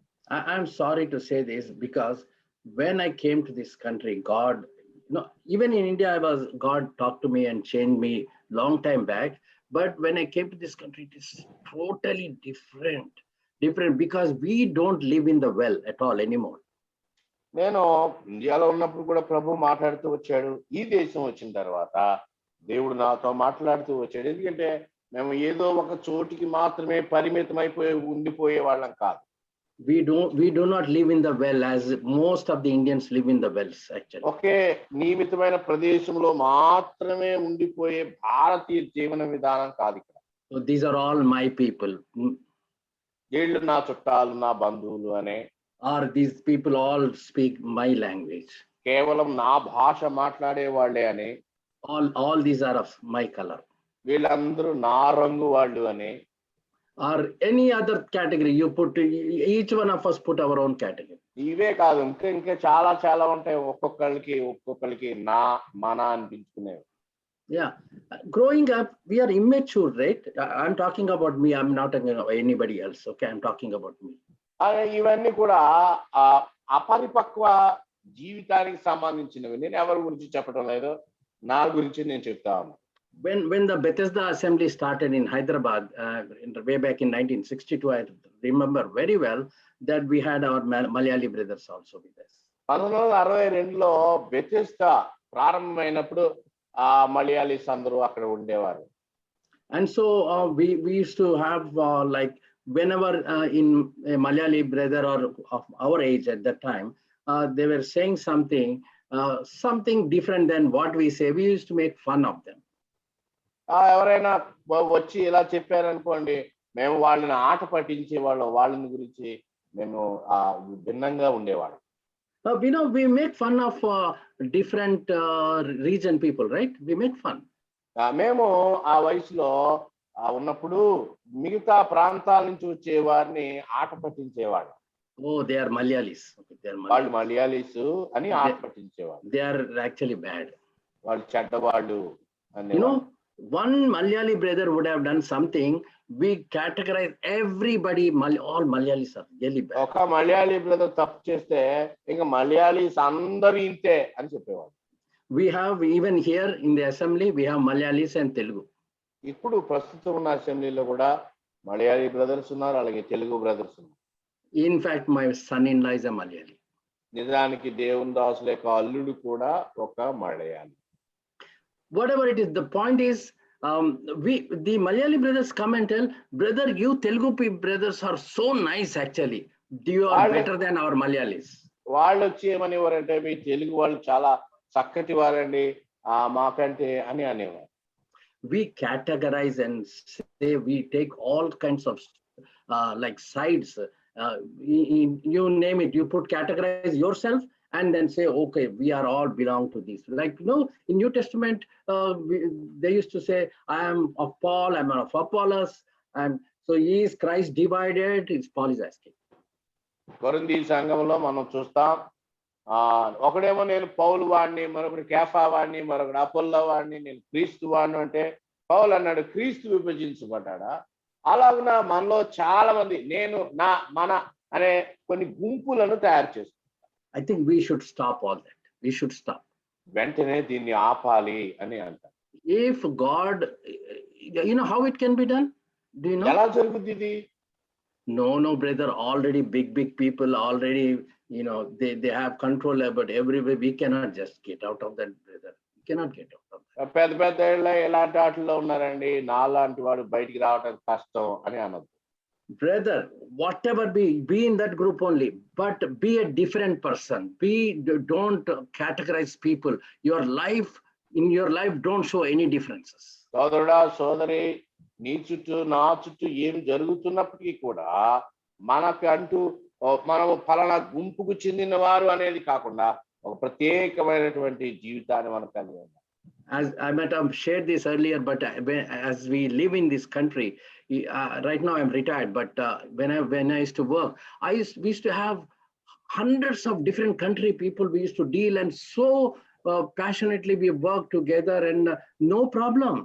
I'm sorry to say this, because when I came to this country, God, even in India, God talked to me and changed me long time back. But when I came to this country, it is totally different because we don't live in the well at all anymore. నేను ఇండియాలో ఉన్నప్పుడు కూడా ప్రభు మాట్లాడుతూ వచ్చాడు. ఈ దేశం వచ్చిన తర్వాత దేవుడు నాతో మాట్లాడుతూ వచ్చాడు. ఎందుకంటే మేము ఏదో ఒక చోటికి మాత్రమే పరిమితమైపోయి ఉండిపోయే వాళ్ళం కాదు. We do not live in the well as most of the Indians live in the wells actually. ఒకే నియమితమైన ప్రదేశంలో మాత్రమే ఉండిపోయే భారతీయ జీవన విధానం కాదు ఇక్కడ. So these are all my people. వీళ్ళు నా చుట్టాలు, నా బంధువులు అనే, Or these people all speak my language. కేవలం నా భాష మాట్లాడే వాళ్ళే అని, All these are of my color. వీళ్ళందరూ నా రంగు వాళ్ళు అని, Or any other category you put, each one of us put our own category. ఇవే కాదు ఇంకా చాలా చాలా ఉంటాయి. ఒక్కొక్కరికి నా మన అనిపించుకునేవి. Yeah, growing up, we are immature, right? I'm talking about me. I'm not talking about anybody else. Okay, I'm talking about me. ఇవన్నీ కూడా అపరిపక్వ జీవితానికి సంబంధించినవి. నేను ఎవరి గురించి చెప్పడం లేదు, నా గురించి నేను చెప్తా ఉన్నా. When the Bethesda Assembly started in Hyderabad, way back in 1962, I remember very well that we had our Malayali brothers also with us. 1962లో బెతెస్దా ప్రారంభమైనప్పుడు మలయాళీస్ అందరూ అక్కడ ఉండేవారు. And so we used to have like whenever in a Malayali brother or of our age at that time, they were saying something different than what we say. We used to make fun of them. ఎవరైనా వచ్చి ఇలా చెప్పారనుకోండి, మేము వాళ్ళని ఆట పట్టించేవాళ్ళం, వాళ్ళని గురించి మేము భిన్నంగా ఉండేవాళ్ళం. We make fun of different region people, right? We make fun. మేము ఆ వయసులో ఉన్నప్పుడు మిగతా ప్రాంతాల నుంచి వచ్చే వారిని ఆట పట్టించేవాళ్ళం. Oh, they are Malayalis. Okay, they are వాళ్ళు Malayalis. మలయాళీస్ అని ఆట పట్టించేవాళ్ళు. They are actually bad. వాళ్ళు చెడ్డవాళ్ళు అని. One Malayali brother would have done something. We categorize everybody. All Malayalis are really bad. ఒక మలయాళీ బ్రదర్ తప్పు చేస్తే ఇంకా మలయాళీస్ అందరూ ఇంతే అని చెప్పేవాళ్ళు. We have even here in the assembly, we have Malayalis and Telugu. ఇప్పుడు ప్రస్తుతం ఉన్న అసెంబ్లీలో కూడా మలయాళీ బ్రదర్స్ ఉన్నారు, అలాగే తెలుగు బ్రదర్స్ ఉన్నారు. In fact, my son-in-law is a Malayali. నిజానికి దేవుని దాసుల యొక్క అల్లుడు కూడా ఒక Malayali. Whatever it is, the point is, the Malayali brothers come and tell, brother, you Telugu brothers are so nice actually. You are better than our Malayalis. వాళ్ళు వచ్చి ఏమనేవారంటే, మీ తెలుగు వాళ్ళు చాలా చక్కటి వారండి మాకంటే అని అనేవారు. We categorize and say, we take all kinds of like sides. You name it, you put categorize yourself and then say, okay, we are all belong to this. Like, in New Testament, they used to say, I am of Paul, I'm of Apollos. And so is Christ divided? Paul is asking. కొరింథీ సంఘంలో మనం చూస్తాం, ఒకడేమో నేను పౌలు వాడిని, మరొకటి కేఫా వాడిని, మరొకటి అపోల్లో వాడిని, నేను క్రీస్తు వాడిని అంటే పౌలు అన్నాడు, క్రీస్తు విభజించబడ్డా? అలాగున మనలో చాలా మంది నేను నా మన అనే కొన్ని గుంపులను తయారు చేస్తారు. I think we should stop all that. We should stop. వెంటనే దీన్ని ఆపాలి అని అంటారు. If God, how it can be done? Do you know? ఎలా జరుగుతుంది ఇది? No, brother, already big people already, they have control about everywhere. We cannot just get out of that, brother. We cannot get out of that. పెద్ద ఎలాంటి వాటిలో ఉన్నారండి, నాలాంటి వాడు బయటికి రావడం కష్టం అని అనొద్దు. Brother, whatever be in that group only, but be a different person. Don't categorize people. In your life, don't show any differences. సోదరుడా, సోదరి, నీ చుట్టూ నా చుట్టూ ఏం జరుగుతున్నప్పటికీ కూడా మనకంటూ మనము ఫలానా గుంపుకు చెందిన వారు అనేది కాకుండా ఒక ప్రత్యేకమైనటువంటి జీవితాన్ని మనం కలిగి ఉన్నాం. As I might have shared this earlier, but as we live in this country, right now I'm retired, but when I used to work, we used to have hundreds of different country people we used to deal, and so passionately we work together and no problem.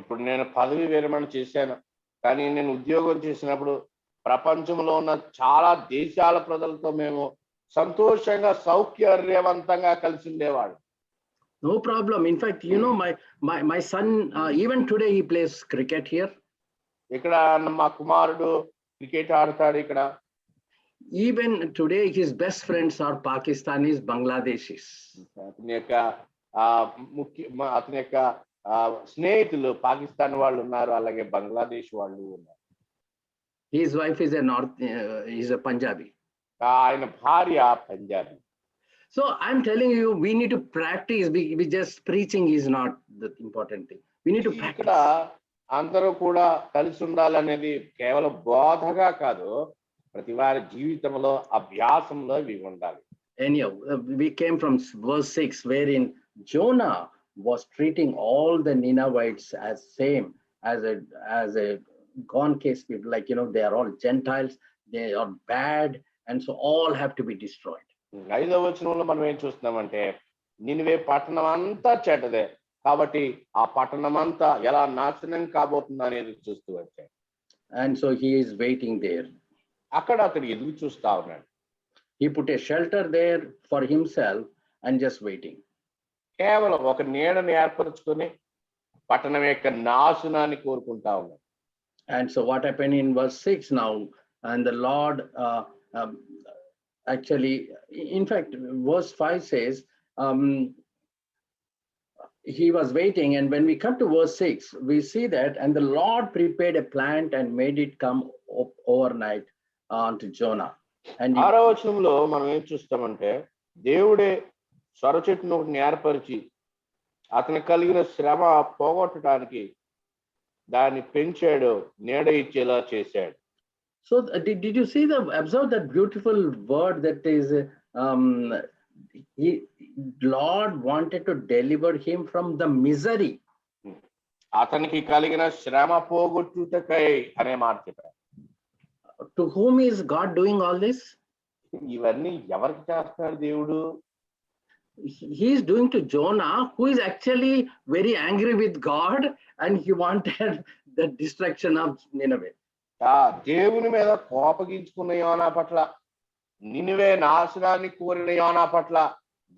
ఇప్పుడు నేను పదవి విరమణ చేశాను, కానీ నేను ఉద్యోగం చేసినప్పుడు ప్రపంచంలో ఉన్న చాలా దేశాల ప్రజలతో మేము సంతోషంగా సౌకర్యవంతంగా కలిసి ఉండేవాడు. No problem. In fact, my son, even today he plays cricket here. ఇక్కడ మా కుమారుడు క్రికెట్ ఆడతాడు ఇక్కడ. Even today his best friends are Pakistanis, Bangladeshis. అతని యొక్క స్నేహితులు పాకిస్తాన్ వాళ్ళు ఉన్నారు, అలాగే బంగ్లాదేశ్ వాళ్ళు ఉన్నారు. His wife is a Punjabi. ఆయన భార్య Punjabi. So I'm telling you, we need to practice. We just preaching is not the important thing. We need to practice. ఇక్కడ అందరూ కూడా కలిసి ఉండాలనేది కేవలం బోధగా కాదు, ప్రతి వారి జీవితంలో అభ్యాసంలో ఇవి ఉండాలి. Anyhow, we came from verse 6, wherein Jonah was treating all the Ninevites as same as a gone case people, like they are all Gentiles, they are bad, and so all have to be destroyed. 5వ వచనంలో మనం ఏం చూస్తున్నామంటే, నినివే పట్టణం అంతా చెడ్డదే, కాబట్టి ఆ పట్టణం అంతా ఎలా నాశనం కాబోతుందో అనేది చూస్తూ వచ్చాడు. And so he is waiting there. అతడు ఎదురు చూస్తా ఉన్నాడు. He put a shelter there for himself and just waiting. కేవలం ఒక నీడని ఏర్పరచుకొని పట్టణం యొక్క నాశనాన్ని కోరుకుంటా ఉన్నాడు. And so what happened in verse 6 now, and the Lord actually, in fact, verse 5 says, he was waiting, and when we come to verse 6, we see that, and the Lord prepared a plant and made it come overnight unto Jonah. And 6వ వచనంలో మనం ఏం చూస్తామంటే, దేవుడే సొర చెట్టును ఒకటి ఏర్పరిచి అతనికి కలిగిన శ్రమ పోగొట్టడానికి దాన్ని పెంచాడు, నీడ ఇచ్చేలా చేశాడు. So did you see observe that beautiful word that is, Lord wanted to deliver him from the misery. అతనికి కలిగిన శ్రమ పోగొట్టుటకై అనే మాట చెప్పాడు. To whom is God doing all this? ఇవన్నీ ఎవరికి చేస్తున్నాడు దేవుడు? He is doing to Jonah, who is actually very angry with God, and he wanted the destruction of Nineveh. దేవుని మీద కోపగించుకున్న యోనా పట్ల, నినివే నాశనాన్ని కోరిన యోనా పట్ల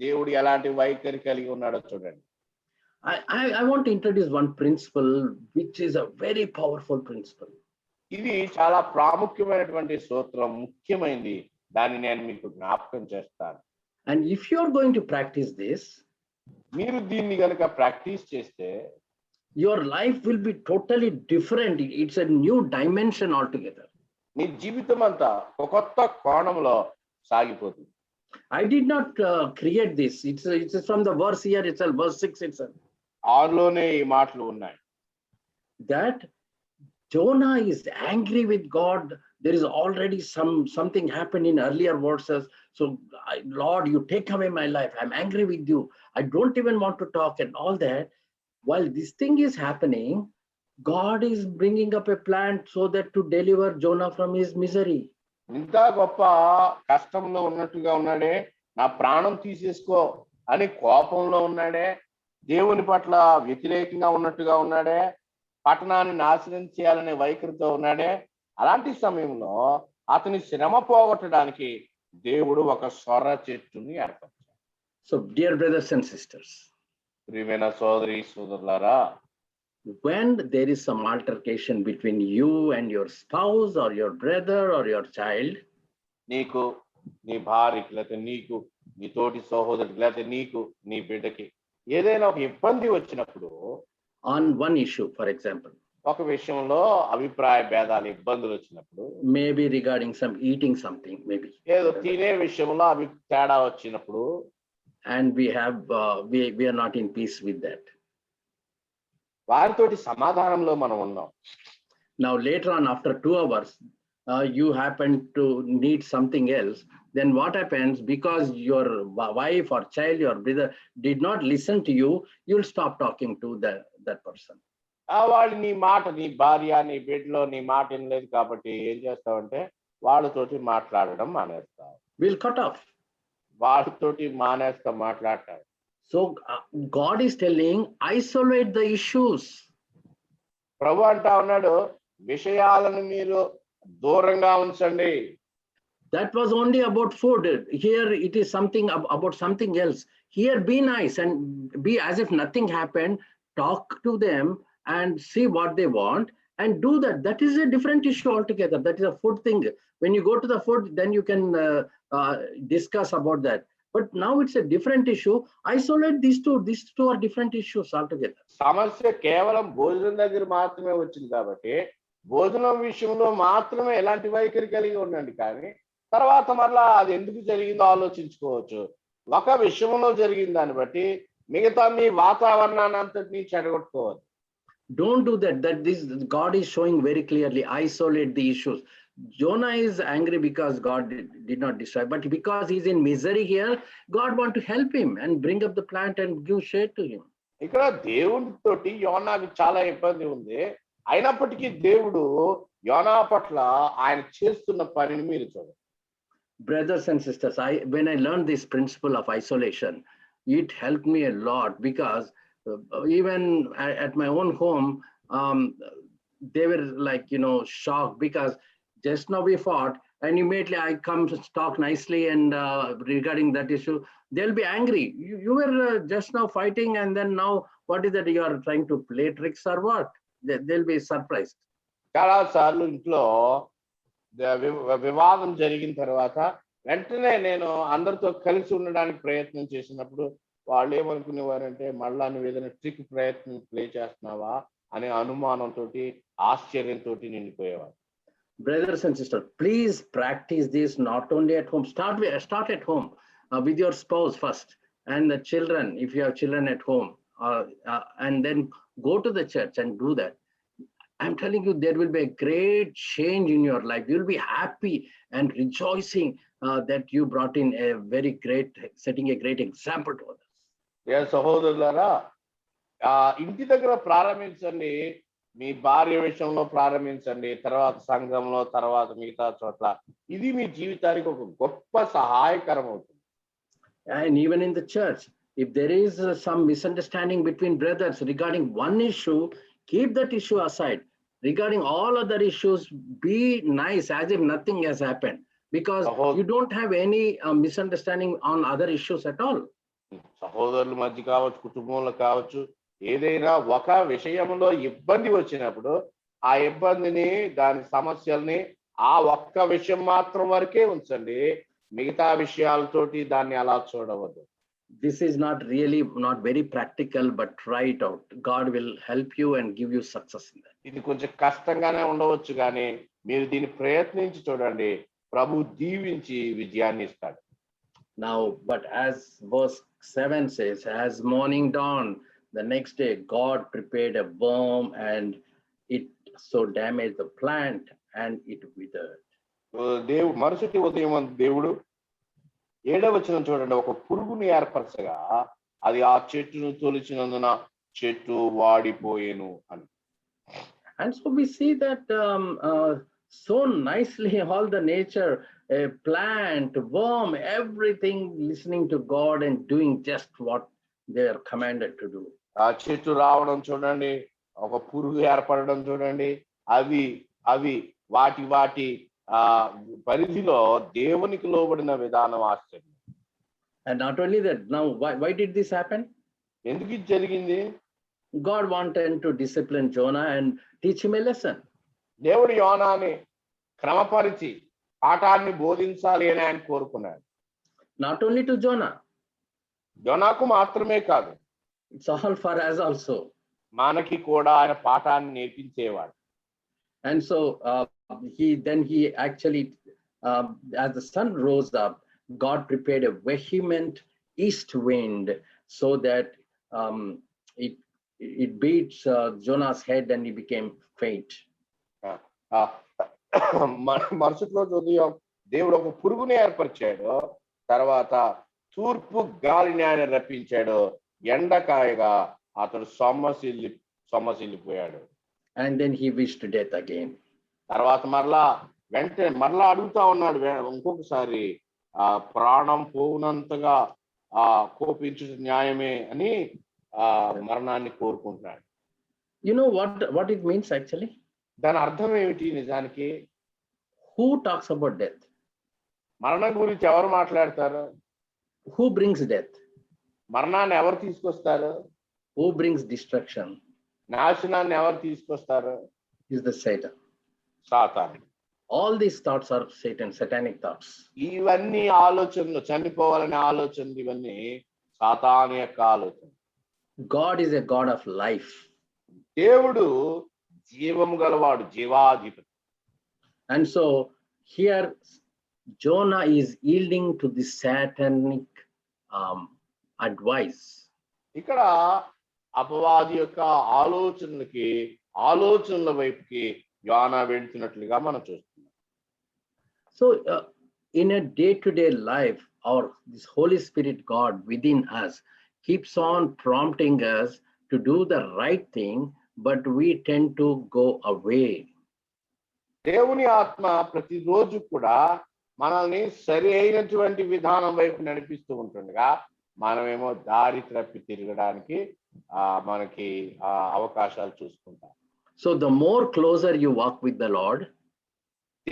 దేవుడు ఎలాంటి వైఖరి కలిగి ఉన్నాడో చూడండి. I want to introduce one principle, which is a very powerful principle. ఇది చాలా ప్రాముఖ్యమైనటువంటి సూత్రం, ముఖ్యమైనది. దాన్ని నేను మీకు జ్ఞాపకం చేస్తాను. And if you are going to practice this, మీరు దీన్ని గనుక ప్రాక్టీస్ చేస్తే your life will be totally different. It's a new dimension altogether. నీ జీవితం అంతా ఒక కొత్త కోణంలో సాగిపోతుంది. I did not create this. It's from the verse here itself, verse 6 itself. 6లోనే ఈ మాటలు ఉన్నాయి. That Jonah is angry with God. There is already something happened in earlier verses. So, Lord, you take away my life. I'm angry with you. I don't even want to talk and all that. While this thing is happening, God is bringing up a plan so that to deliver Jonah from his misery. ఇంత గొప్ప కష్టంలో ఉన్నట్టుగా ఉన్నాడే, నా ప్రాణం తీసేసుకో అని కోపంలో ఉన్నాడే, దేవుని పట్ల వ్యతిరేకంగా ఉన్నట్టుగా ఉన్నాడే, పట్టణాన్ని నాశనం చేయాలనే వైఖరితో ఉన్నాడే, అలాంటి సమయంలో అతని శ్రమ పోగొట్టడానికి దేవుడు ఒక సొర చెట్టుని ఏర్పరిచాడు. So, dear brothers and sisters, ప్రియమైన సోదరి సోదరులారా, when there is some altercation between you and your spouse or your brother or your child, నీకు నీ భార్యకి, లేకపోతే నీకు నీ తోటి సహోదరుడికి, లేకపోతే నీకు నీ బిడ్డకి ఏదైనా ఒక ఇబ్బంది వచ్చినప్పుడు, on one issue, for example, ఒక విషయంలో అభిప్రాయ భేదాలు, ఇబ్బందులు వచ్చినప్పుడు, maybe regarding some eating something, maybe, ఏదో తినే విషయంలో తేడా వచ్చినప్పుడు, and we are not in peace with that. వారితోటి సమాధానంలో మనం ఉన్నాం. Now later on, after 2 hours, you happen to need something else. Then what happens? Because your wife or child, your brother did not listen to you, you'll stop talking to that person. వాళ్ళు నీ మాట, నీ భార్య, నీ బిడ్డలో నీ మాట వినలేదు కాబట్టి ఏం చేస్తావంటే వాళ్ళతోటి మాట్లాడడం మానేస్తావు. We'll cut off. వాళ్ళతోటి మానేస్తాం మాట్లాడతావు. So God is telling, isolate the issues. ప్రభు అంటా ఉన్నాడు, విషయాలను మీరు దూరంగా ఉంచండి. That was only about food. Here it is something about something else. Here be nice and be as if nothing happened. Talk to them and see what they want and do that. That is a different issue altogether. That is a food thing. When you go to the food, then you can discuss about that. But now it's a different issue. Isolate these two. These two are different issues altogether. సమస్య కేవలం భోజనం దగ్గర మాత్రమే వచ్చింది కాబట్టి భోజనం విషయంలో మాత్రమే ఎలాంటి వైఖరి కలిగి ఉండండి, కానీ తర్వాత మరలా అది ఎందుకు జరిగిందో ఆలోచించుకోవచ్చు. ఒక విషయంలో జరిగిన దాన్ని బట్టి మిగతా మీ వాతావరణాన్ని అంతటినీ చెడగొట్టుకోవచ్చు. Don't do that. That this God is showing very clearly. Isolate the issues. Jonah is angry because God did not destroy, but because he's in misery here, God want to help him and bring up the plant and give shade to him. ఇక్కడ దేవుడితోటి యోనాకు చాలా ఇబ్బంది ఉంది. అయినప్పటికీ దేవుడు యోనా పట్ల ఆయన చేస్తున్న పనిని మీరు చూడండి. Brothers and sisters, when I learned this principle of isolation, it helped me a lot, because even at my own home, they were like, shocked, because just now we fought and immediately I come to talk nicely and regarding that issue, they'll be angry. You were just now fighting, and then now what is that, you are trying to play tricks or what? They'll be surprised. చాలా సార్లు ఇంట్లో వివాదం జరిగిన తర్వాత వెంటనే నేను అందరితో కలిసి ఉండడానికి ప్రయత్నం చేసినప్పుడు వాళ్ళు ఏమనుకునేవారంటే, మళ్ళా నువ్వు ఏదైనా ట్రిక్ ప్రయత్నం ప్లే చేస్తున్నావా అనే అనుమానంతో ఆశ్చర్యంతో నిండిపోయేవారు. Brothers and sisters, please practice this not only at home. Start at home with your spouse first, and the children, if you have children at home, and then go to the church and do that. I'm telling you, there will be a great change in your life. You'll be happy and rejoicing that you brought in a very great, setting a great example to others. సహోదరులారా, ఇంటి దగ్గర ప్రారంభించండి, మీ భార్య విషయంలో ప్రారంభించండి, తర్వాత సంఘంలో, తర్వాత మిగతా చోట్ల. ఇది మీ జీవితానికి ఒక గొప్ప సహాయకరం అవుతుంది. And even in the church, if there is some misunderstanding between brothers regarding one issue, keep that issue aside. Regarding all other issues, be nice as if nothing has happened, because you don't have any misunderstanding on other issues at all. సహోదరుల మధ్య కావచ్చు, కుటుంబంలో కావచ్చు, ఏదైనా ఒక విషయంలో ఇబ్బంది వచ్చినప్పుడు ఆ ఇబ్బందిని, దాని సమస్యల్ని ఆ ఒక్క విషయం మాత్రం వరకే ఉంచండి. మిగతా విషయాలతోటి దాన్ని అలా చూడవద్దు. This is not very practical, but try it out. God will help you and give you success in that. ఇది కొంచెం కష్టంగానే ఉండవచ్చు, కానీ మీరు దీన్ని ప్రయత్నించి చూడండి. ప్రభు దీవించి విజయాన్ని ఇస్తాడు. Now, but as verse 7 says, as morning dawned the next day, God prepared a worm and it so damaged the plant and it withered. మరుసటి ఉదయం దేవుడు 7వ వచనం చూడండి, ఒక పురుగుని ఏర్పరచగా అది ఆ చెట్టును తొలిచినందున చెట్టు వాడిపోయేను అని. And so we see that so nicely all the nature, a plant, worm, everything listening to God and doing just what they are commanded to do. ఆ చెట్టు రావడం చూడండి, ఒక పురుగు ఏర్పడడం చూడండి, అవి వాటి పరిధిలో దేవునికి లోబడిన విధానం ఆశ్చర్యం. And not only that, now why did this happen? ఎందుకు ఇది జరిగింది? God wanted to discipline Jonah and teach him a lesson. దేవుడు యోనాని క్రమపరిచి పాఠాన్ని బోధించాలి అని ఆయన కోరుకున్నాడు. Not only to Jonah, యోనాకు మాత్రమే కాదు, it's all for us also. మనకి కూడా ఆయన పాఠాన్ని నేర్పించేవాడు. And so he actually, as the sun rose up, God prepared a vehement east wind so that it beat Jonah's head and he became faint. మరుసటి రోజు ఉదయం దేవుడు ఒక పురుగుని ఏర్పరిచాడు, తర్వాత తూర్పు గాలిని ఆయన రప్పించాడు, ఎండకాయగా అతడు సొమ్మసిల్లిపోయాడు. And then he wished death again. తర్వాత మరలా అడుగుతా ఉన్నాడు ఇంకొకసారి, ప్రాణం పోవునంతగా కోపించు న్యాయమే అని మరణాన్ని కోరుకుంటున్నాడు. You know what it means actually? దాని అర్థం ఏమిటి నిజానికి? Who talks about death? మరణం గురించి ఎవరు మాట్లాడతారు? Who brings death? మరణాన్ని ఎవరు తీసుకొస్తారు? Who brings destruction? నాశనాన్ని ఎవరు తీసుకొస్తారు? Is the Satan. సాతాను. All these thoughts are satanic thoughts. ఇవన్నీ ఆలోచనలు, చనిపోవాలనే ఆలోచనలు, ఇవన్నీ సాతాను యొక్క ఆలోచన. God is a God of life. దేవుడు జీవము గలవాడు, జీవాధిపతి. And so here Jonah is yielding to the satanic advice. ఇక్కడ అపవాది యొక్క ఆలోచనల వైపుకి యోనా వెళ్తున్నట్లుగా మనం చూస్తున్నాం. So, in a day-to-day life, this Holy Spirit God within us keeps on prompting us to do the right thing, but we tend to go away. దేవుని ఆత్మ ప్రతిరోజు కూడా మనల్ని సరి అయినటువంటి విధానం వైపు నడిపిస్తూ ఉంటుండగా మనమేమో దారి తప్పి తిరగడానికి మనకి అవకాశాలు చూసుకుంటాం. So the more closer you walk with the Lord,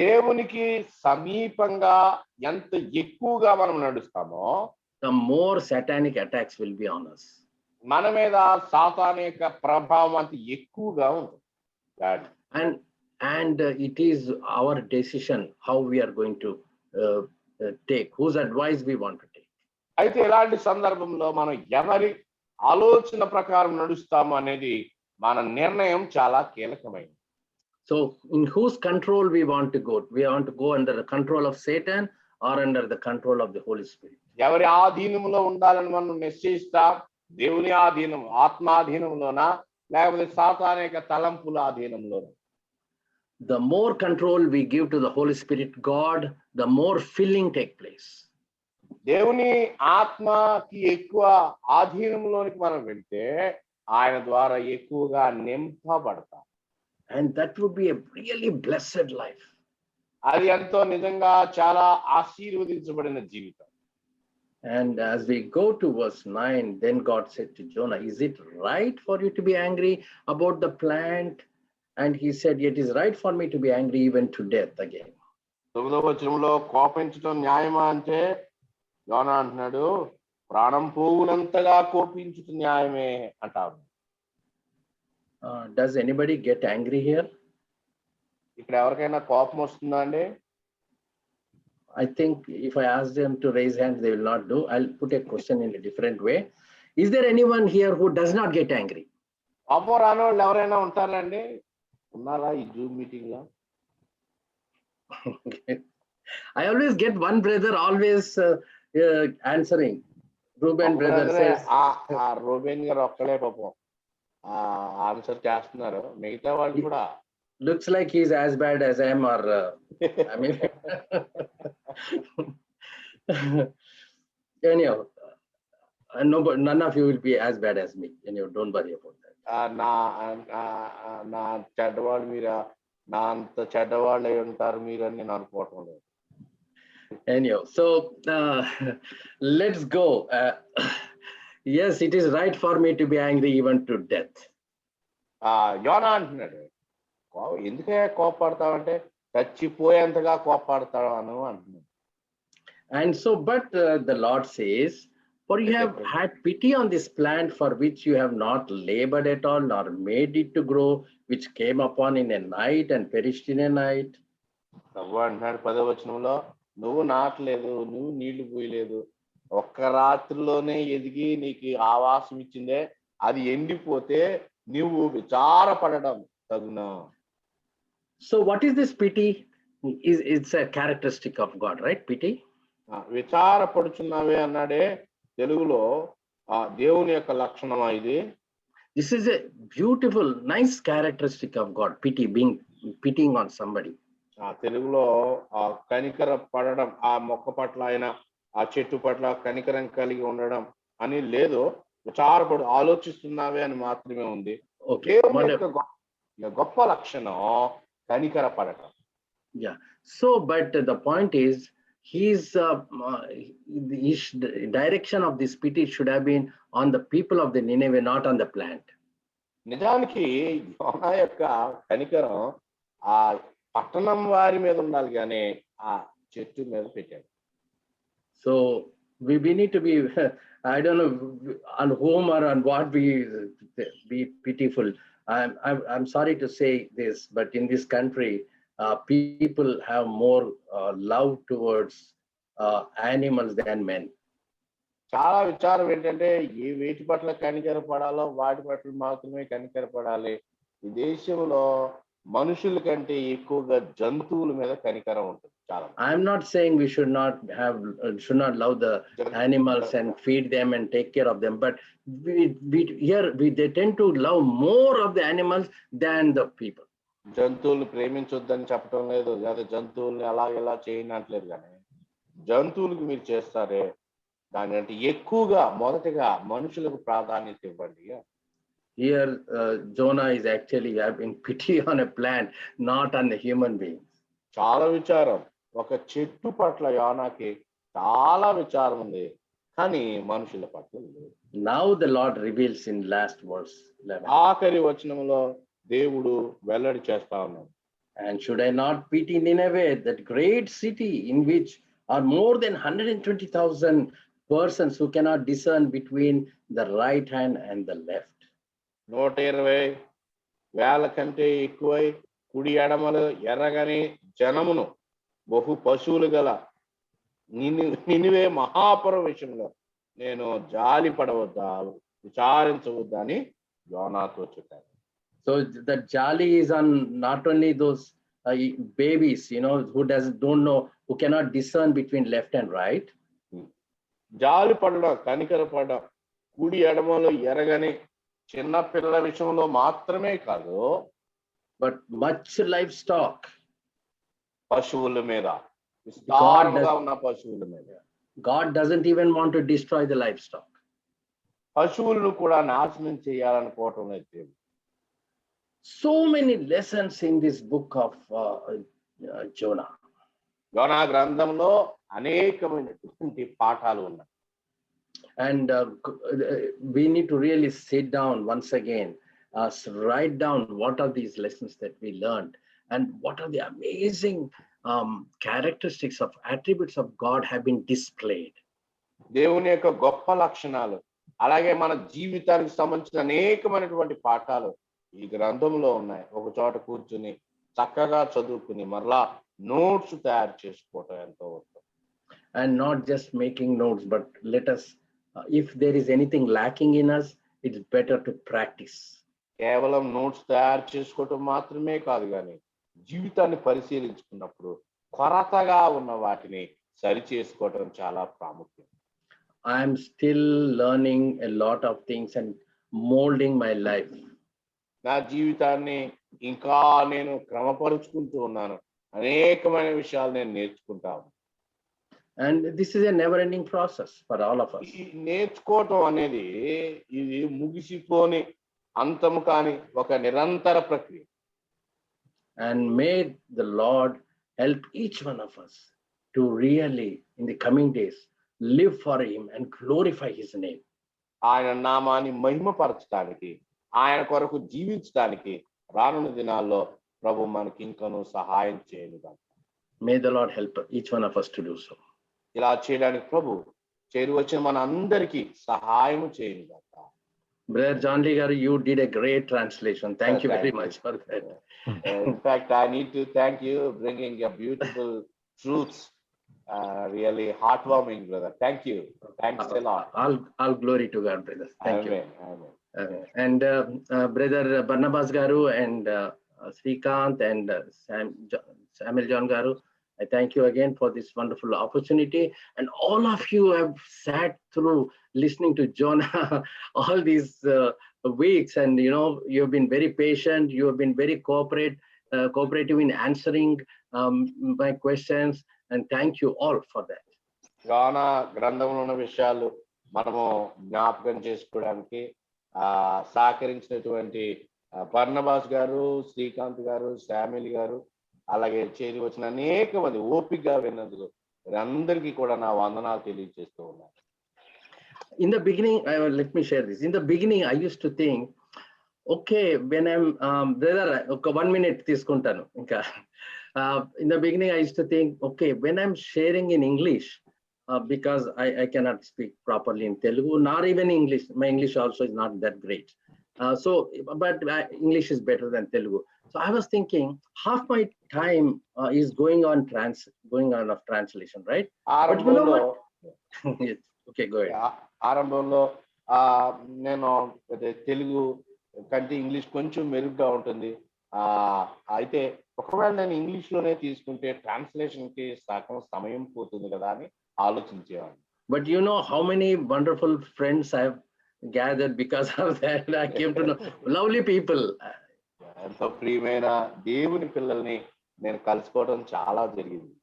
దేవునికి సమీపంగా ఎంత ఎక్కువగా మనం నడుస్తామో the more satanic attacks will be on us. మన మీద సాతాను యొక్క ప్రభావం అంత ఎక్కువగా ఉంటుంది. And it is our decision how we are going to take, whose advice we want to take. అయితే ఇలాంటి సందర్భంలో మనం ఎవరి ఆలోచన ప్రకారం నడుస్తాము అనేది మన నిర్ణయం చాలా కీలకమైనది. So in whose control we want to go? We want to go under the control of Satan or under the control of the Holy Spirit? ఎవరి ఆధీనంలో ఉండాలని మనం నిశ్చయిస్తాం? దేవుని ఆధీనం, ఆత్మాధీనంలోనా లేకపోతే సాతాను యొక్క తలంపుల ఆధీనంలోనా? The more control we give to the Holy Spirit God, the more filling take place. దేవుని ఆత్మకి ఎక్కువ ఆధీనంలోనికి మనం వెళ్తే ఆయన ద్వారా ఎక్కువగా నింపబడతాం. And that would be a really blessed life. అది ఎంతో నిజంగా చాలా ఆశీర్వదించబడిన జీవితం. And as we go to verse 9, then God said to Jonah, is it right for you to be angry about the plant? And he said, it is right for me to be angry even to death again. 9వ వచనంలో కోపించడం న్యాయమా అంటే యోనా అంటున్నాడు, ప్రాణం పోవునంతగా కోపించుట న్యాయమే అంటారు. Does anybody get angry here? ఇక్కడ ఎవరికైనా కోపం వస్తుందా అండి? I think if I ask them to raise hands, they will not do. I'll put a question in a different way. Is there anyone here who does not get angry? కోపం రాని వాళ్ళు ఎవరైనా ఉంటారండి? ఉన్నారా ఈ జూమ్ మీటింగ్ లో? I always get one brother always answering. Ruben brother says. Reuben గారు ఒక్కడే పాపం ఆన్సర్ చేస్తున్నారు, మిగతా వాళ్ళు కూడా Looks like he's as bad as I am, or I mean, anyhow, none of you will be as bad as me. Anyhow, don't worry about that. నా చెడ్డవాళ్ళు మీరా, నా అంత చెడ్డవాళ్ళు అయి ఉంటారు మీరు అని నేను అనుకోవటం లేదు. Anyhow, so let's go. Yes, it is right for me to be angry even to death. యోనా అంటున్నాడు, ఎందుకే కోపడతావంటే చచ్చిపోయేంతగా కోపడతాను అంటున్నాడు. And so, but the Lord says, for you have had pity on this plant for which you have not labored at all, nor made it to grow, which came upon in a night and perished in a night. ప్రభు అంటున్నాడు 10వ వచనంలో, నువ్వు నాటలేదు, నువ్వు నీళ్లు పోయలేదు, ఒక్క రాత్రిలోనే ఎదిగి నీకు ఆవాసం ఇచ్చిందే, అది ఎండిపోతే నువ్వు విచారపడడం తగునా. So what is this pity? It's a characteristic of God, right? Pity. విచారపడుచున్నావే అన్నాడే తెలుగులో దేవుని యొక్క లక్షణమా ఇది? This is a beautiful, nice characteristic of God. Pity, being pitying on somebody. తెలుగులో కనికర పడడం, ఆ మొక్క పట్ల ఆయన ఆ చెట్టు పట్ల కనికరం కలిగి ఉండడం అని లేదు, విచారపడు ఆలోచిస్తున్నావే అని మాత్రమే ఉంది. దేవుని యొక్క గొప్ప లక్షణం కనికర పడటం. Yeah. So, but the point is, his direction of this pity should have been on the people of the Nineveh, not on the plant. నిజానికి యోనా యొక్క కనికరం ఆ పట్టణం వారి మీద ఉండాలి కానీ ఆ చెట్టు మీద పెట్టాడు. So we need to be, I don't know on whom or on what we be pitiful. I'm sorry to say this, but in this country, people have more love towards animals than men. చాలా విచారం ఏంటంటే ఏ వేటి పట్ల కనికర పడాలో వాటి పట్ల మాత్రమే కనికర పడాలి. ఈ దేశంలో మనుషుల కంటే ఎక్కువగా జంతువుల మీద కనికరం ఉంటుంది చాలా. I'm not saying we should not love the animals and feed them and take care of them, but they tend to love more of the animals than the people. జంతువులు ప్రేమించొద్దని చెప్పడం లేదు, లేదా జంతువుల్ని అలా ఇలా చేయనట్లేదు, కానీ జంతువులకు మీరు చేస్తారే దానికంటే ఎక్కువగా మొదటగా మనుషులకు ప్రాధాన్యత ఇవ్వండి. Here, Jonah is actually having pity on a plant, not on the human beings. చాలా విచారం, ఒక చెట్టు పట్ల యోనాకి చాలా విచారం ఉంది, కానీ మనుషుల పట్ల లేదు. Now the Lord reveals in last verse 11. ఆఖరి వచనంలో దేవుడు వెల్లడి చేస్తా ఉన్నాడు. And should I not pity Nineveh, that great city in which are more than 120,000 persons who cannot discern between the right hand and the left? 120,000 కంటే ఎక్కువై కుడి ఎడమలు ఎర్రగని జనమును బహు పశువులు గల నినివే మహాపుర విషయంలో నేను జాలి పడవద్దా, విచారించవద్దా అని యోనాతో చెప్పాను. So the jali is on not only those babies, who don't know, who cannot discern between left and right. జాలి పడడం, కనికర పడడం కుడి ఎడమలు ఎరగని చిన్న పిల్లల విషయంలో మాత్రమే కాదు, but much livestock, పశువుల మీద, విస్తారంగా ఉన్న పశువుల మీద. God doesn't even want to destroy the livestock. పశువులను కూడా నాశనం చేయాలనుకోవటం లేదు. So many lessons in this book of Jonah. యోనా గ్రంథంలో అనేకమైనటువంటి పాఠాలు ఉన్నాయి. And we need to really sit down once again, write down what are these lessons that we learned and what are the amazing characteristics of attributes of God have been displayed. దేవుని యొక్క గొప్ప లక్షణాలు, అలాగే మన జీవితానికి సంబంధించిన అనేకమైనటువంటి పాఠాలు ఈ గ్రంథంలో ఉన్నాయి. ఒక చోట కూర్చుని చక్కగా చదువుకుని మరలా నోట్స్ తయారు చేసుకోవటం ఎంతో ఉత్తమం. And not just making notes, but let us, if there is anything lacking in us, it's better to practice. కేవలం నోట్స్ తయారు చేసుకోవటం మాత్రమే కాదు, కానీ జీవితాన్ని పరిశీలించుకున్నప్పుడు కొరతగా ఉన్న వాటిని సరి చేసుకోవటం చాలా ప్రాముఖ్యం. I am still learning a lot of things and molding my life. నా జీవితాన్ని ఇంకా నేను క్రమపరుచుకుంటూ ఉన్నాను, అనేకమైన విషయాలు నేను నేర్చుకుంటాను. And this is a never-ending process for all of us. ఈ నేర్చుకోవటం అనేది ఇది ముగిసిపోని అంతము కాని ఒక నిరంతర ప్రక్రియ. And may the Lord help each one of us to really, in the coming days, live for Him and glorify His name. ఆయన నామాన్ని మహిమపరచడానికి, ఆయన కొరకు జీవించడానికి రానున్న దినాల్లో ప్రభు మనకి ఇంకనూ సహాయం చేయనుగా. May the Lord help each one of us to do so. ఇలా చేయడానికి ప్రభు చేరి వచ్చిన మన అందరికీ సహాయం చేయనుగా. Brother John Lee garu, you did a great translation. Thank you very much for that. In fact, I need to thank you bringing a beautiful truths. Really heartwarming, brother. Thank you. Thanks a lot. All glory to God, brother. Thank you. Amen. And Brother Barnabas garu and Srikant and Samuel John garu, I thank you again for this wonderful opportunity. And all of you have sat through listening to Jonah all these weeks, and you have been very patient. You have been very cooperative in answering my questions, and thank you all for that. యోనా గ్రంథంలో ఉన్న విషయాలు మనము జ్ఞాపకం చేసుకోవడానికి సహకరించినటువంటి Barnabas గారు, శ్రీకాంత్ గారు, Samuel గారు, అలాగే చేరి వచ్చిన అనేక మంది ఓపికగా విన్నందుకు అందరికీ కూడా నా వందనాలు తెలియజేస్తూ ఉన్నాను. In the beginning, let me share this. In the beginning, I used to think, okay, when I'm brother, okay, 1 minute తీసుకుంటాను ఇంకా. In the beginning, I used to think, okay, when I'm sharing in English, because I cannot speak properly in Telugu, not even English. My English also is not that great. But English is better than Telugu. So I was thinking, half my time is going on of translation, right? But you know what? Yes. Okay, go ahead. ఆరంభంలో నేను తెలుగు కంటే English కొంచెం మెరుగ్గా ఉంటుంది. అయితే ఒకవేళ నేను English లోనే తీసుకుంటే ట్రాన్స్లేషన్ కి సగం సమయం పోతుంది కదా అని ఆలోచించేవాడిని. But you know how many wonderful friends I have gathered because of that. I came to know lovely people. ఎంతో ప్రియమైన దేవుని పిల్లల్ని నేను కలుసుకోవడం చాలా జరిగింది.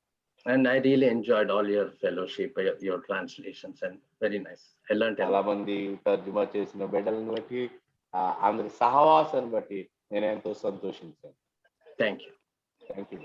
And I really enjoyed all your fellowship, your translations, and very nice. I learned a చాలా lot. మంది తర్జుమా చేసిన బిడ్డలను బట్టి అందరి సహవాసాన్ని బట్టి నేను ఎంతో సంతోషించాను. Thank you. Thank you.